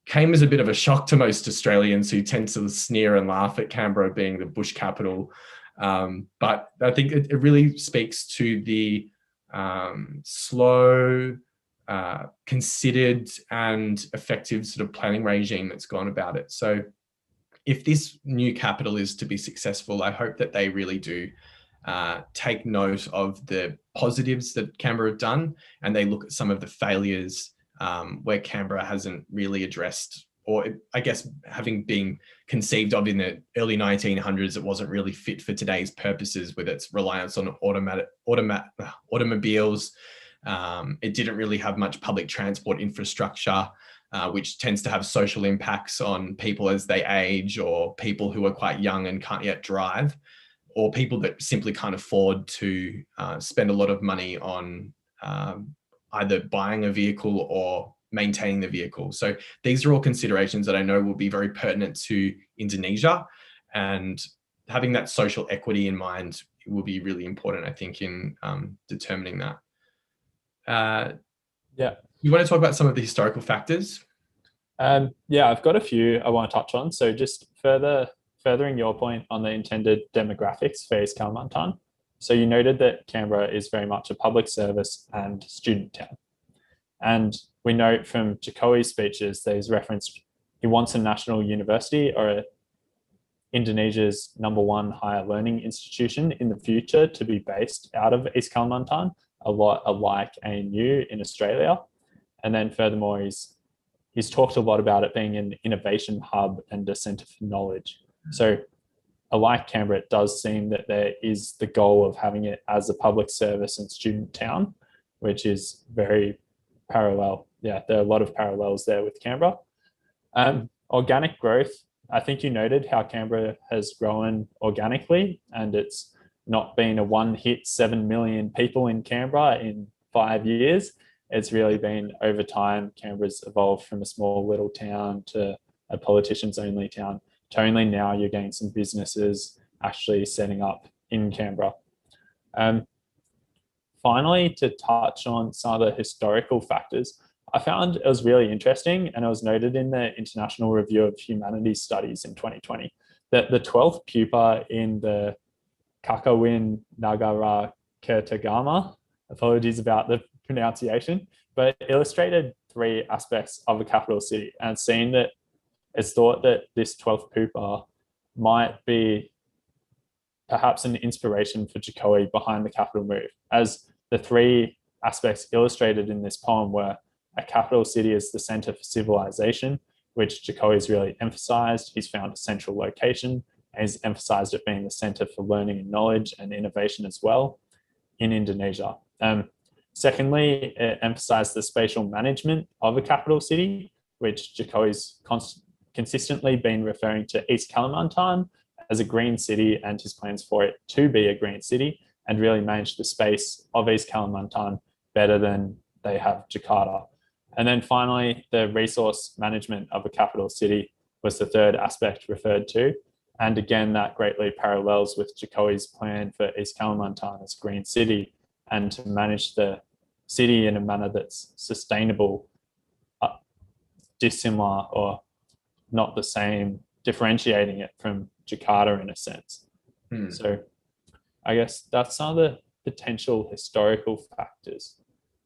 came as a bit of a shock to most Australians who tend to sneer and laugh at Canberra being the bush capital. But I think it really speaks to the slow, considered and effective sort of planning regime that's gone about it. So if this new capital is to be successful, I hope that they really do take note of the positives that Canberra have done, and they look at some of the failures where Canberra hasn't really addressed, or I guess having been conceived of in the early 1900s, it wasn't really fit for today's purposes with its reliance on automobiles. It didn't really have much public transport infrastructure, which tends to have social impacts on people as they age, or people who are quite young and can't yet drive, or people that simply can't afford to spend a lot of money on either buying a vehicle or maintaining the vehicle. So these are all considerations that I know will be very pertinent to Indonesia, and having that social equity in mind will be really important, I think, in determining that. Yeah. You want to talk about some of the historical factors? Yeah, I've got a few I want to touch on. So just further furthering your point on the intended demographics for East Kalimantan, so you noted that Canberra is very much a public service and student town. And we note from Jokowi's speeches that he's referenced he wants a national university or Indonesia's #1 higher learning institution in the future to be based out of East Kalimantan, a lot alike ANU in Australia. And then furthermore, he's talked a lot about it being an innovation hub and a centre for knowledge. So alike Canberra, it does seem that there is the goal of having it as a public service and student town, which is very parallel. Yeah, there are a lot of parallels there with Canberra. Organic growth, I think you noted how Canberra has grown organically, and it's not been a one-hit 7 million people in Canberra in 5 years. It's really been over time. Canberra's evolved from a small little town to a politicians only town to only now you're getting some businesses actually setting up in Canberra. Finally, to touch on some of the historical factors, I found it was really interesting, and it was noted in the International Review of Humanities Studies in 2020, that the 12th pupa in the Kakawin Nagara Kertagama, apologies about the pronunciation, but illustrated 3 aspects of a capital city, and seen that it's thought that this 12th pupa might be perhaps an inspiration for Jokowi behind the capital move, as the 3 aspects illustrated in this poem were a capital city as the centre for civilization, which Jokowi has really emphasised. He's found a central location, and he's emphasised it being the centre for learning and knowledge and innovation as well in Indonesia. Secondly, it emphasised the spatial management of a capital city, which Jokowi's consistently been referring to East Kalimantan as a green city and his plans for it to be a green city, and really manage the space of East Kalimantan better than they have Jakarta. And then finally, the resource management of a capital city was the 3rd aspect referred to. And again, that greatly parallels with Jokowi's plan for East Kalimantan as a green city, and to manage the city in a manner that's sustainable, dissimilar or not the same, differentiating it from Jakarta in a sense. So I guess that's some of the potential historical factors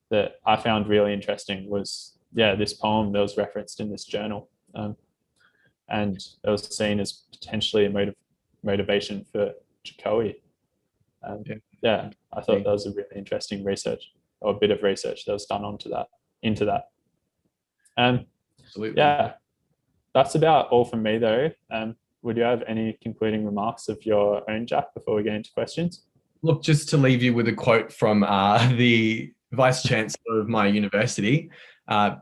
that I found really interesting was, this poem that was referenced in this journal. And it was seen as potentially a motivation for Jokowi. I thought that was a really interesting research, or a bit of research that was done into that. Absolutely. Yeah, that's about all from me though. Would you have any concluding remarks of your own, Jack, before we get into questions? Look, just to leave you with a quote from the Vice Chancellor of my university. My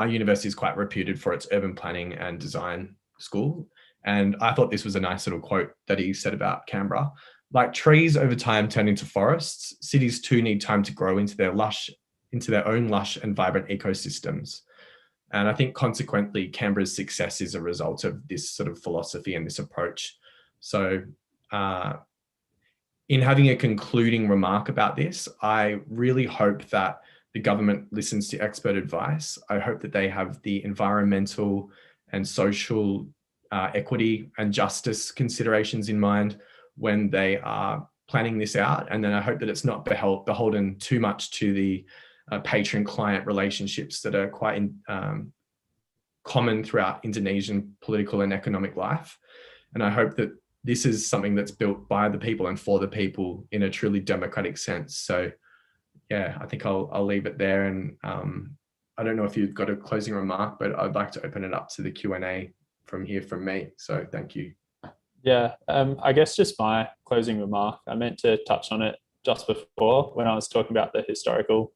university is quite reputed for its urban planning and design school. And I thought this was a nice little quote that he said about Canberra. Like trees over time turn into forests, cities too need time to grow into their own lush and vibrant ecosystems. And I think consequently, Canberra's success is a result of this sort of philosophy and this approach. So in having a concluding remark about this, I really hope that the government listens to expert advice. I hope that they have the environmental and social equity and justice considerations in mind when they are planning this out. And then I hope that it's not beholden too much to the patron-client relationships that are quite common throughout Indonesian political and economic life. And I hope that this is something that's built by the people and for the people in a truly democratic sense. So yeah, I think I'll leave it there. And I don't know if you've got a closing remark, but I'd like to open it up to the Q&A from me. So thank you. Yeah, I guess just my closing remark, I meant to touch on it just before when I was talking about the historical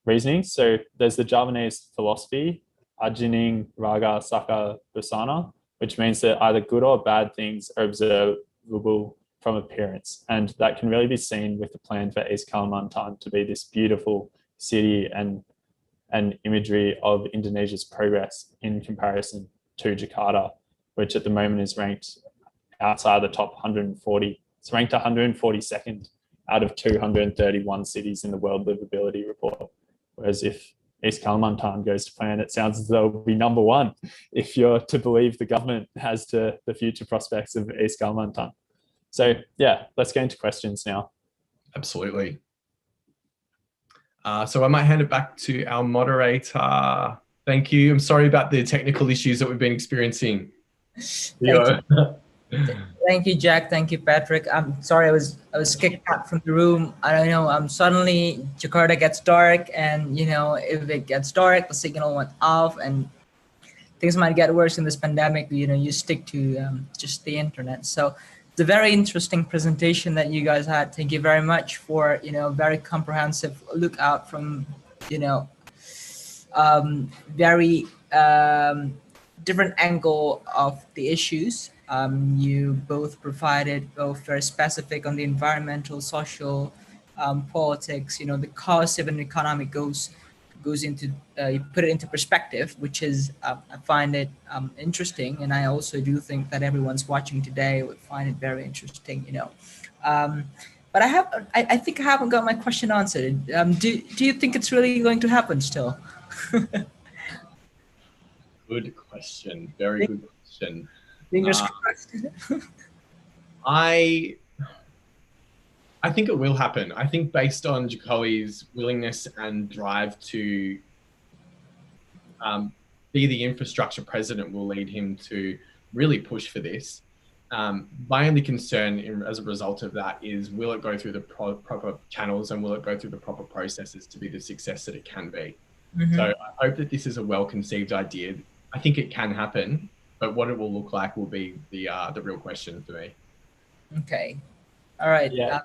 reasoning. So there's the Javanese philosophy, Ajining Raga Saka Busana, which means that either good or bad things are observable from appearance. And that can really be seen with the plan for East Kalimantan to be this beautiful city and imagery of Indonesia's progress in comparison to Jakarta, which at the moment is ranked outside the top 140. It's ranked 142nd out of 231 cities in the World Livability Report. Whereas if East Kalimantan goes to plan, it sounds as though it'll be number one if you're to believe the government as to the future prospects of East Kalimantan. So yeah, let's get into questions now. Absolutely. So I might hand it back to our moderator. Thank you. I'm sorry about the technical issues that we've been experiencing. Thank you, Jack. Thank you, Patrick. I'm sorry, I was kicked out from the room. I don't know. Suddenly Jakarta gets dark, and if it gets dark, the signal went off, and things might get worse in this pandemic. You stick to just the internet. So it's a very interesting presentation that you guys had. Thank you very much for very comprehensive look out from very different angle of the issues. You both provided both very specific on the environmental, social, politics. The cost of an economy goes into you put it into perspective, which is I find it interesting, and I also do think that everyone's watching today would find it very interesting. But I think I haven't got my question answered. Do you think it's really going to happen still? Good question. Very good question. Fingers crossed. I think it will happen. I think based on Jokowi's willingness and drive to be the infrastructure president will lead him to really push for this. My only concern as a result of that is, will it go through the proper channels, and will it go through the proper processes to be the success that it can be? Mm-hmm. So I hope that this is a well-conceived idea. I think it can happen, but what it will look like will be the real question for me. Okay. All right. Yeah.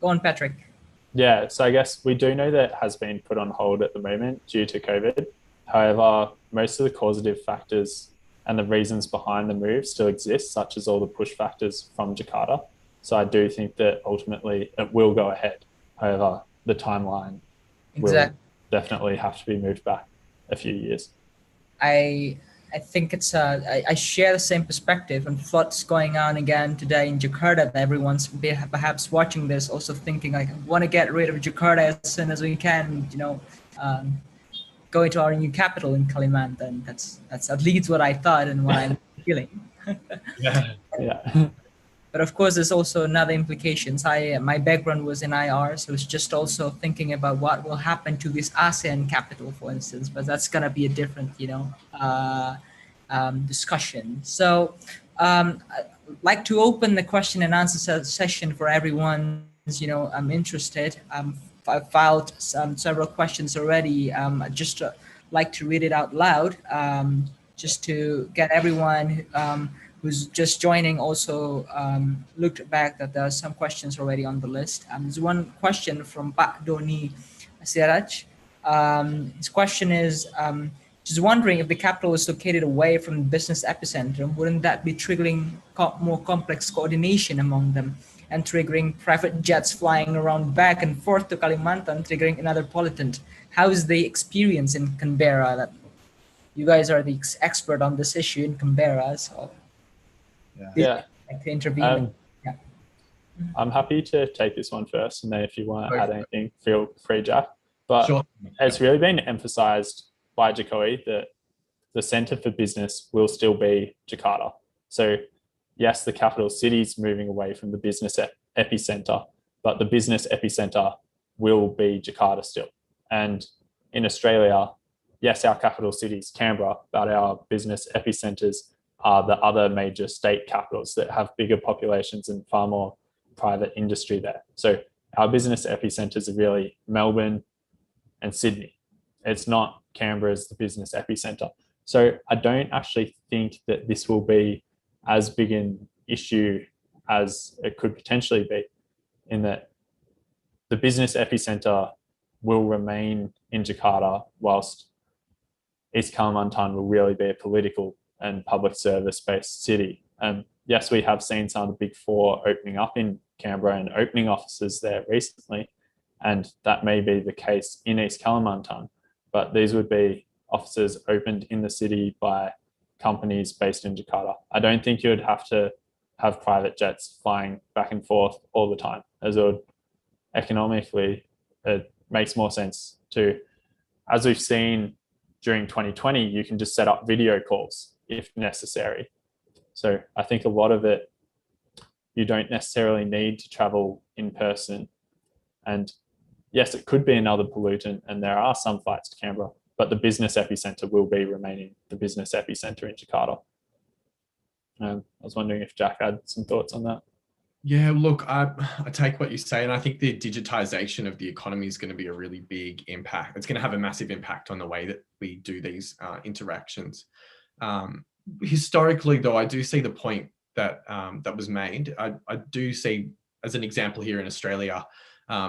Go on, Patrick. Yeah, so I guess we do know that it has been put on hold at the moment due to COVID. However, most of the causative factors and the reasons behind the move still exist, such as all the push factors from Jakarta. So I do think that ultimately it will go ahead. However, the timeline will definitely have to be moved back a few years. I think it's I share the same perspective, and floods going on again today in Jakarta. Everyone's perhaps watching this also thinking like, I want to get rid of Jakarta as soon as we can, go into our new capital in Kalimantan. That's at least what I thought and what I'm feeling. Yeah. But of course, there's also another implications. My background was in IR, so it's just also thinking about what will happen to this ASEAN capital, for instance. But that's gonna be a different, discussion. So, I'd like to open the question and answer session for everyone. I'm interested. I've filed several questions already. I'd just like to read it out loud, just to get everyone who's just joining also looked back that there are some questions already on the list. There's one question from Pak Doni Siraj. His question is, just wondering if the capital is located away from the business epicenter, wouldn't that be triggering more complex coordination among them and triggering private jets flying around back and forth to Kalimantan, triggering another pollutant? How is the experience in Canberra? That you guys are the expert on this issue in Canberra, so yeah. Like to intervene. I'm happy to take this one first, and then if you want to add anything, feel free, Jack. But it's really been emphasized by Jokowi that the center for business will still be Jakarta. So yes, the capital city is moving away from the business epicenter, but the business epicenter will be Jakarta still. And in Australia, yes, our capital city is Canberra, but our business epicenters are the other major state capitals that have bigger populations and far more private industry there. So our business epicenters are really Melbourne and Sydney. It's not Canberra as the business epicenter. So I don't actually think that this will be as big an issue as it could potentially be, in that the business epicenter will remain in Jakarta, whilst East Kalimantan will really be a political and public service-based city. And yes, we have seen some of the big four opening up in Canberra and opening offices there recently, and that may be the case in East Kalimantan, but these would be offices opened in the city by companies based in Jakarta. I don't think you would have to have private jets flying back and forth all the time, as it would economically, it makes more sense to as we've seen during 2020, you can just set up video calls if necessary. So I think a lot of it, you don't necessarily need to travel in person. And yes, it could be another pollutant, and there are some flights to Canberra, but the business epicenter will be remaining the business epicenter in Jakarta. I was wondering if Jack had some thoughts on that. Yeah, look, I take what you say, and I think the digitization of the economy is going to be a really big impact. It's going to have a massive impact on the way that we do these interactions. Historically, though, I do see the point that that was made. I do see, as an example here in Australia,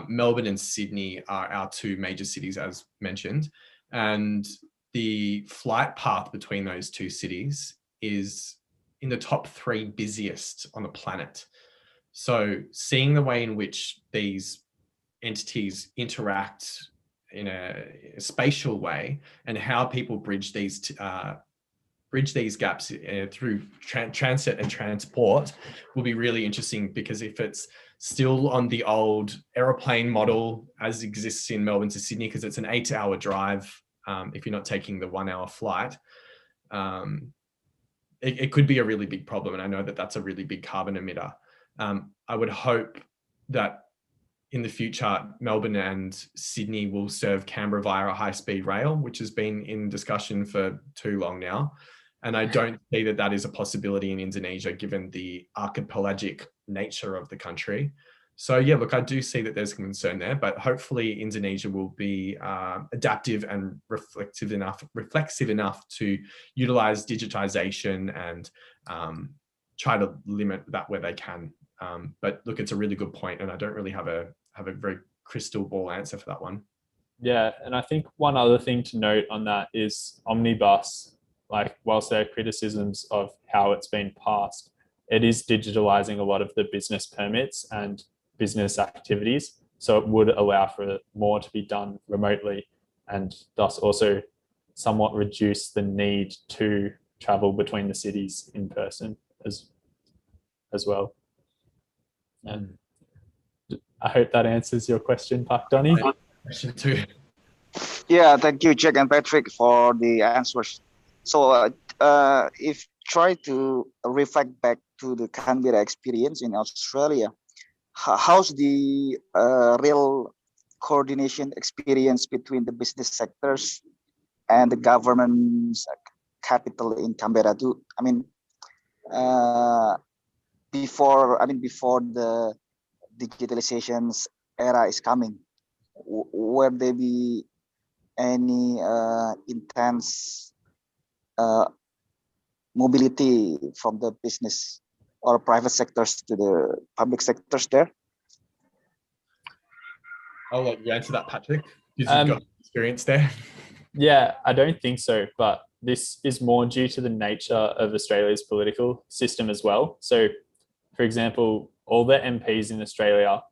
Melbourne and Sydney are our two major cities, as mentioned, and the flight path between those two cities is in the top 3 busiest on the planet. So seeing the way in which these entities interact in a spatial way and how people bridge these gaps through transit and transport will be really interesting, because if it's still on the old aeroplane model as exists in Melbourne to Sydney, because it's an 8-hour drive if you're not taking the 1-hour flight, it could be a really big problem. And I know that that's a really big carbon emitter. I would hope that in the future, Melbourne and Sydney will serve Canberra via a high-speed rail, which has been in discussion for too long now. And I don't see that that is a possibility in Indonesia, given the archipelagic nature of the country. So yeah, look, I do see that there's concern there, but hopefully Indonesia will be adaptive and reflexive enough to utilize digitization and try to limit that where they can. But look, it's a really good point, and I don't really have a very crystal ball answer for that one. Yeah, and I think one other thing to note on that is Omnibus. Like, whilst there are criticisms of how it's been passed, it is digitalizing a lot of the business permits and business activities. So it would allow for more to be done remotely, and thus also somewhat reduce the need to travel between the cities in person as well. And I hope that answers your question, Pak Donny. Question 2. Yeah, thank you, Jack and Patrick, for the answers. So if try to reflect back to the Canberra experience in Australia, how's the real coordination experience between the business sectors and the government's capital in Canberra? Before the digitalization's era is coming, will there be any intense mobility from the business or private sectors to the public sectors there? I'll let you answer that, Patrick, because you've got experience there. Yeah, I don't think so, but this is more due to the nature of Australia's political system as well. So, for example, all the MPs in Australia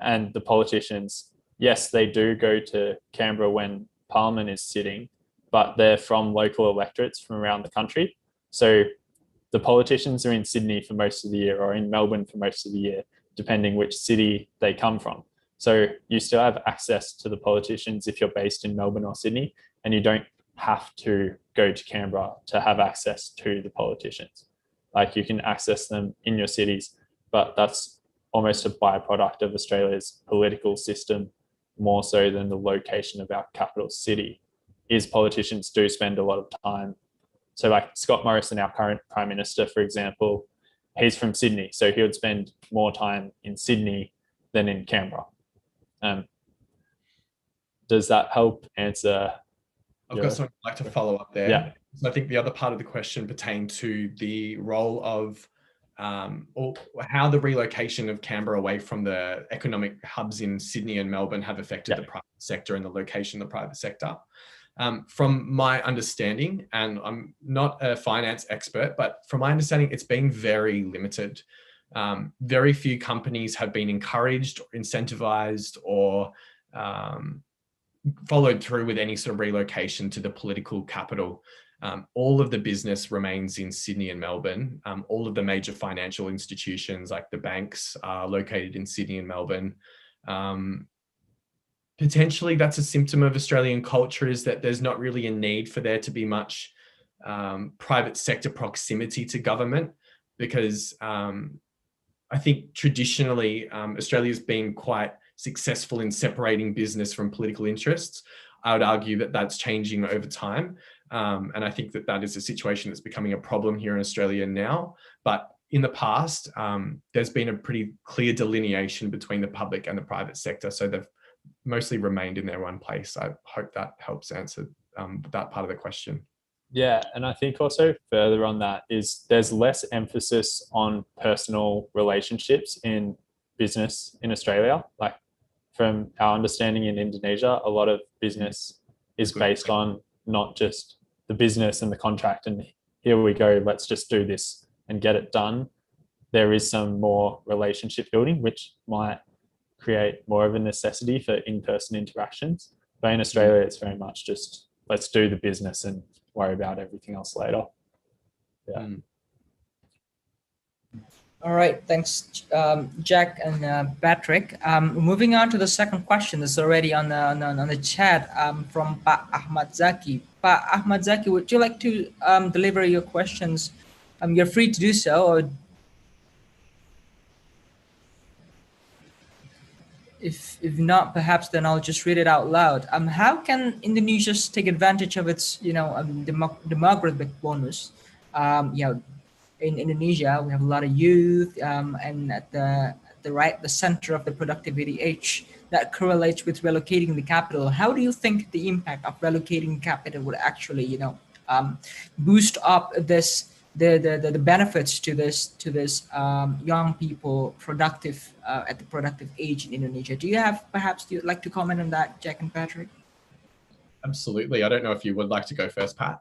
and the politicians, yes, they do go to Canberra when Parliament is sitting, but they're from local electorates from around the country. So the politicians are in Sydney for most of the year or in Melbourne for most of the year, depending which city they come from. So you still have access to the politicians if you're based in Melbourne or Sydney, and you don't have to go to Canberra to have access to the politicians. Like, you can access them in your cities, but that's almost a byproduct of Australia's political system, more so than the location of our capital city, is politicians do spend a lot of time. So like Scott Morrison, our current Prime Minister, for example, he's from Sydney, so he would spend more time in Sydney than in Canberra. Does that help answer? I've got something I'd like to follow up there. Yeah. So I think the other part of the question pertained to the role of or how the relocation of Canberra away from the economic hubs in Sydney and Melbourne have affected the private sector and the location of the private sector. From my understanding, and I'm not a finance expert, but from my understanding, it's been very limited. Very few companies have been encouraged, or incentivized, or followed through with any sort of relocation to the political capital. All of the business remains in Sydney and Melbourne. All of the major financial institutions, like the banks, are located in Sydney and Melbourne. potentially that's a symptom of Australian culture, is that there's not really a need for there to be much private sector proximity to government, because I think traditionally Australia's been quite successful in separating business from political interests. I would argue that that's changing over time. And I think that that is a situation that's becoming a problem here in Australia now. But in the past, there's been a pretty clear delineation between the public and the private sector. So they've mostly remained in their one place. I hope that helps answer that part of the question. Yeah, and I think also further on that is there's less emphasis on personal relationships in business in Australia. Like from our understanding in Indonesia, a lot of business is based on not just the business and the contract and here we go, let's just do this and get it done. There is some more relationship building, which might create more of a necessity for in-person interactions. But in Australia, it's very much just let's do the business and worry about everything else later. Yeah. All right, thanks, Jack and Patrick. Moving on to the second question that's already on the chat from Pa Ahmad Zaki. Pa Ahmad Zaki, would you like to deliver your questions? You're free to do so, or if not, perhaps then I'll just read it out loud. How can Indonesia take advantage of its, demographic bonus? In Indonesia, we have a lot of youth, and at the center of the productivity age that correlates with relocating the capital. How do you think the impact of relocating capital would actually, boost up the benefits to this young people productive at the productive age in Indonesia? Do you have perhaps you'd like to comment on that, Jack and Patrick? Absolutely. I don't know if you would like to go first, Pat.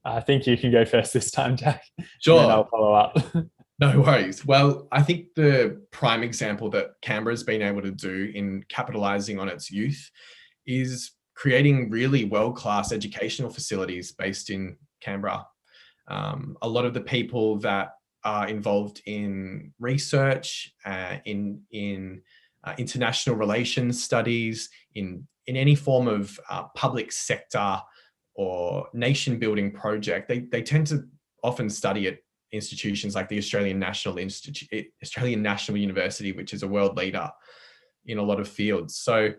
I think you can go first this time, Jack. Sure. And then I'll follow up. No worries. Well, I think the prime example that Canberra's been able to do in capitalizing on its youth is creating really world-class educational facilities based in Canberra. A lot of the people that are involved in research, in international relations studies, in any form of public sector or nation building project, they tend to often study at institutions like the Australian National University, which is a world leader in a lot of fields. So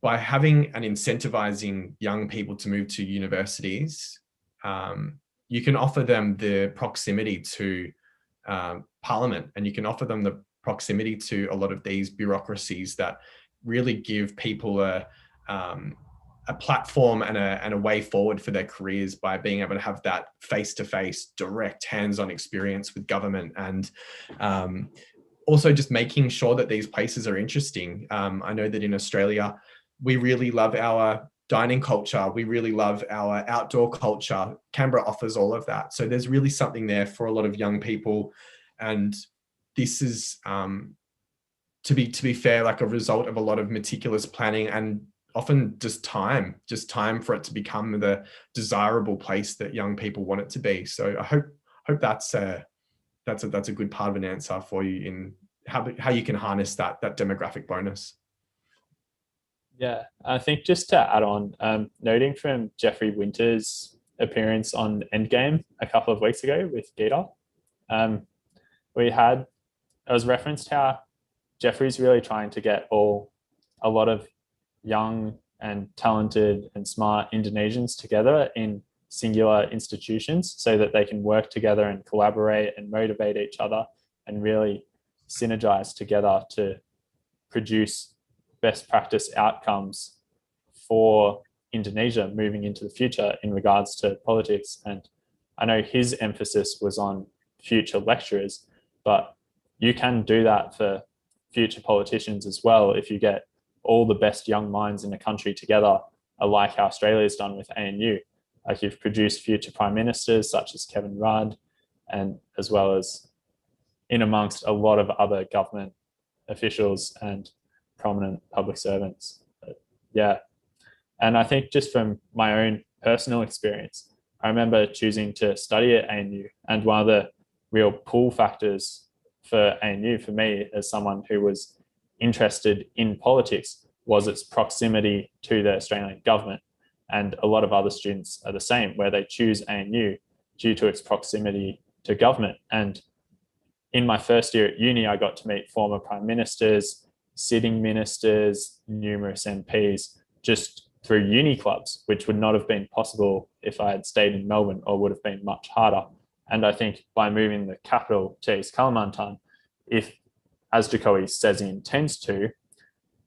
by having and incentivizing young people to move to universities, you can offer them the proximity to Parliament, and you can offer them the proximity to a lot of these bureaucracies that really give people a platform and a way forward for their careers by being able to have that face-to-face, direct, hands-on experience with government, and also just making sure that these places are interesting. I know that in Australia, we really love our dining culture. We really love our outdoor culture. Canberra offers all of that. So there's really something there for a lot of young people. And this is, to be fair, like a result of a lot of meticulous planning and often just time for it to become the desirable place that young people want it to be. So I hope that's a good part of an answer for you in how you can harness that demographic bonus. Yeah, I think just to add on, noting from Jeffrey Winter's appearance on Endgame a couple of weeks ago with Gita, it was referenced how Jeffrey's really trying to get a lot of young and talented and smart Indonesians together in singular institutions so that they can work together and collaborate and motivate each other and really synergize together to produce best practice outcomes for Indonesia moving into the future in regards to politics. And I know his emphasis was on future lecturers, but you can do that for future politicians as well if you get all the best young minds in the country together, like how Australia's done with ANU. Like you've produced future prime ministers such as Kevin Rudd, and as well as in amongst a lot of other government officials and prominent public servants. But yeah, and I think just from my own personal experience, I remember choosing to study at ANU, and one of the real pull factors for ANU for me as someone who was interested in politics was its proximity to the Australian government. And a lot of other students are the same, where they choose ANU due to its proximity to government. And in my first year at uni, I got to meet former prime ministers, sitting ministers, numerous MPs, just through uni clubs, which would not have been possible if I had stayed in Melbourne, or would have been much harder. And I think by moving the capital to East Kalimantan, if, as Jokowi says he intends to,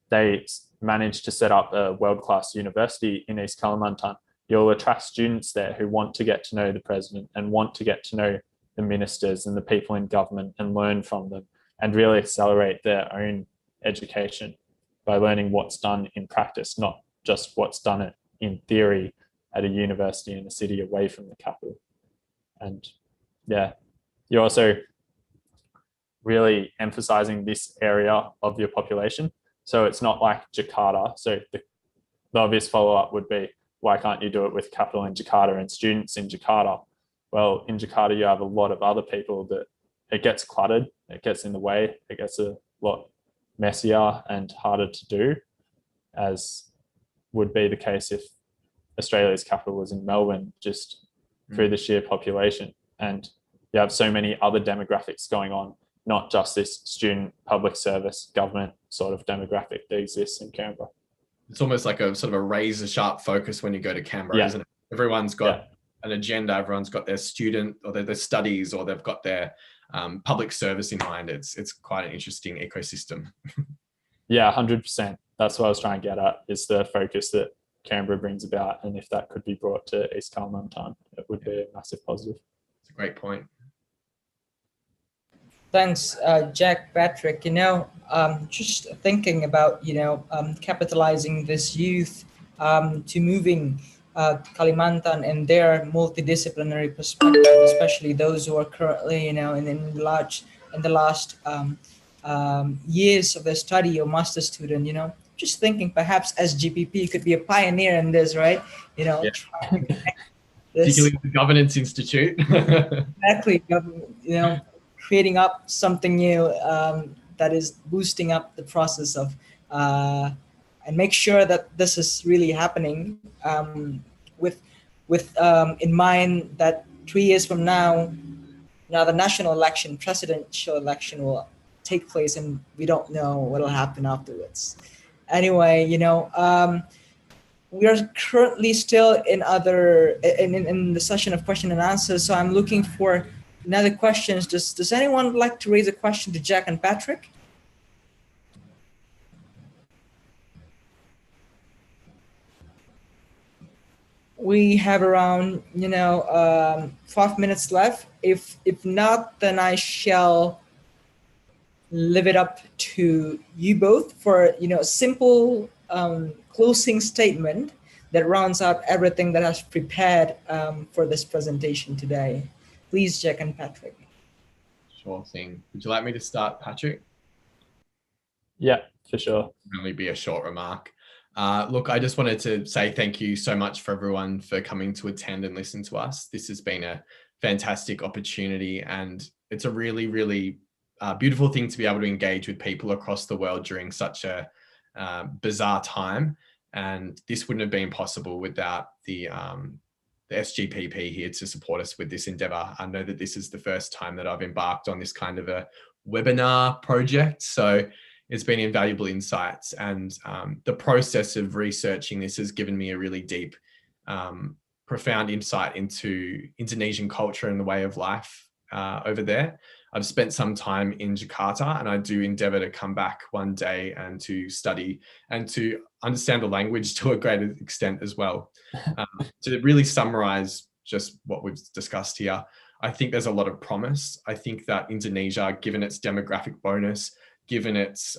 they manage to set up a world-class university in East Kalimantan, you'll attract students there who want to get to know the president and want to get to know the ministers and the people in government and learn from them, and really accelerate their own education by learning what's done in practice, not just what's done in theory at a university in a city away from the capital. And yeah, you're also really emphasizing this area of your population. So it's not like Jakarta. So the obvious follow-up would be, why can't you do it with capital in Jakarta and students in Jakarta? Well, in Jakarta, you have a lot of other people that it gets cluttered, it gets in the way, it gets a lot messier and harder to do, as would be the case if Australia's capital was in Melbourne, just through the sheer population. And you have so many other demographics going on, not just this student, public service, government sort of demographic that exists in Canberra. It's almost like a sort of a razor sharp focus when you go to Canberra, isn't it? Everyone's got an agenda, everyone's got their student or their studies, or they've got their public service in mind. It's quite an interesting ecosystem. Yeah, 100%. That's what I was trying to get at, is the focus that Canberra brings about. And if that could be brought to East Kalimantan, it would be a massive positive. It's a great point. Thanks, Jack, Patrick. Just thinking about, capitalizing this youth to moving Kalimantan and their multidisciplinary perspective, especially those who are currently, in the last years of their study or master student, just thinking perhaps SGPP could be a pioneer in this, right? Particularly the Governance Institute. Exactly, creating up something new that is boosting up the process of and make sure that this is really happening with in mind that 3 years from now, the national election, presidential election will take place, and we don't know what will happen afterwards. Anyway, we are currently still in the session of question and answers, so I'm looking for another questions. Does anyone like to raise a question to Jack and Patrick? We have around 5 minutes left. If not, then I shall leave it up to you both for a simple closing statement that rounds out everything that I've prepared for this presentation today. Please, Jack and Patrick. Sure thing. Would you like me to start, Patrick? Yeah, for sure. It'll only be a short remark. Look, I just wanted to say thank you so much for everyone for coming to attend and listen to us. This has been a fantastic opportunity, and it's a really, really beautiful thing to be able to engage with people across the world during such a bizarre time. And this wouldn't have been possible without the SGPP here to support us with this endeavor. I know that this is the first time that I've embarked on this kind of a webinar project, so it's been invaluable insights, and the process of researching this has given me a really deep, profound insight into Indonesian culture and the way of life over there. I've spent some time in Jakarta, and I do endeavor to come back one day and to study and to understand the language to a greater extent as well. To really summarize just what we've discussed here, I think there's a lot of promise. I think that Indonesia, given its demographic bonus, given its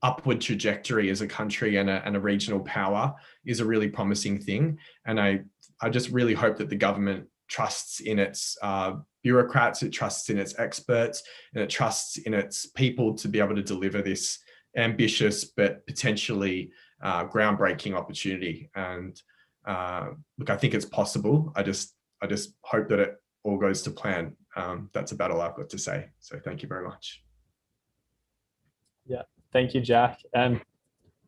upward trajectory as a country and a regional power, is a really promising thing. And I just really hope that the government trusts in its bureaucrats, it trusts in its experts, and it trusts in its people to be able to deliver this ambitious but potentially groundbreaking opportunity. And look, I think it's possible. I just hope that it all goes to plan. That's about all I've got to say. So thank you very much. Yeah, thank you, Jack. And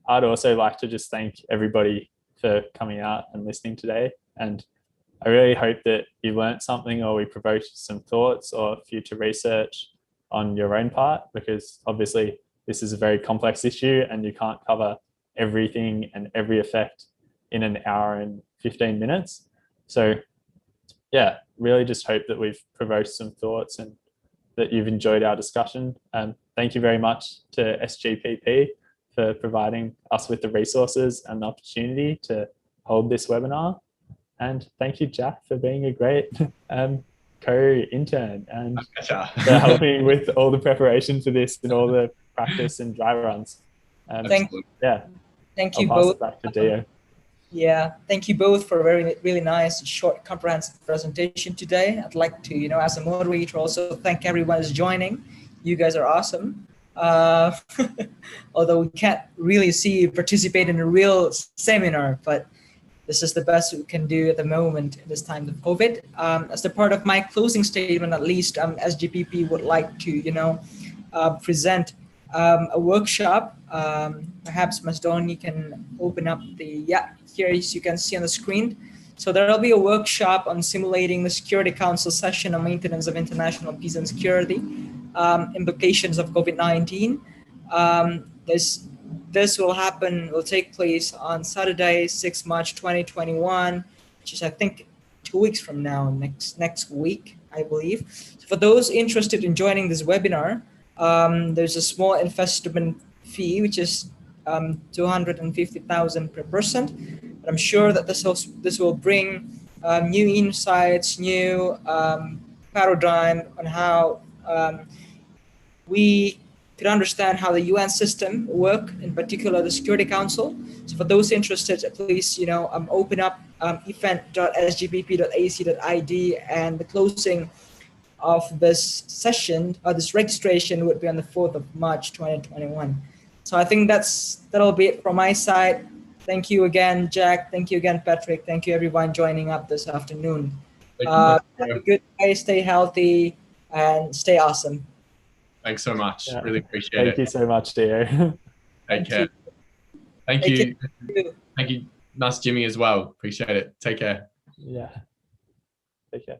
I'd also like to just thank everybody for coming out and listening today. And I really hope that you learned something, or we provoked some thoughts or future research on your own part, because obviously this is a very complex issue and you can't cover everything and every effect in an hour and 15 minutes. So yeah, really just hope that we've provoked some thoughts and that you've enjoyed our discussion. Thank you very much to SGPP for providing us with the resources and the opportunity to hold this webinar. And thank you, Jack, for being a great co-intern and for helping with all the preparation for this and all the practice and dry runs. Thank you Pass both. it back to Dio. Yeah, thank you both for a really nice, short, comprehensive presentation today. I'd like to, as a moderator, also thank everyone who's joining. You guys are awesome. Although we can't really see you participate in a real seminar, but this is the best we can do at the moment in this time of COVID. As a part of my closing statement, at least, SGPP would like to, present a workshop. Perhaps Ms. Donnie can open up here as you can see on the screen. So there will be a workshop on simulating the Security Council session on maintenance of international peace and security, implications of COVID-19. This will take place on Saturday, 6 March 2021, which is I think 2 weeks from now, next week, I believe. So for those interested in joining this webinar, there's a small investment fee, which is 250,000 per person. But I'm sure that this will bring new insights, new paradigm on how we could understand how the UN system work, in particular the Security Council. So for those interested, please open up event.sgpp.ac.id, and the closing of this session, this registration, would be on the 4th of March 2021. So I think that'll be it from my side. Thank you again, Jack. Thank you again, Patrick. Thank you everyone joining up this afternoon. Have a good day, stay healthy, and stay awesome. Thanks so much. Really appreciate it. Thank you so much, Dio. Take care. Thank you. Thank you, Nas Jimmy, as well. Appreciate it. Take care. Yeah. Take care.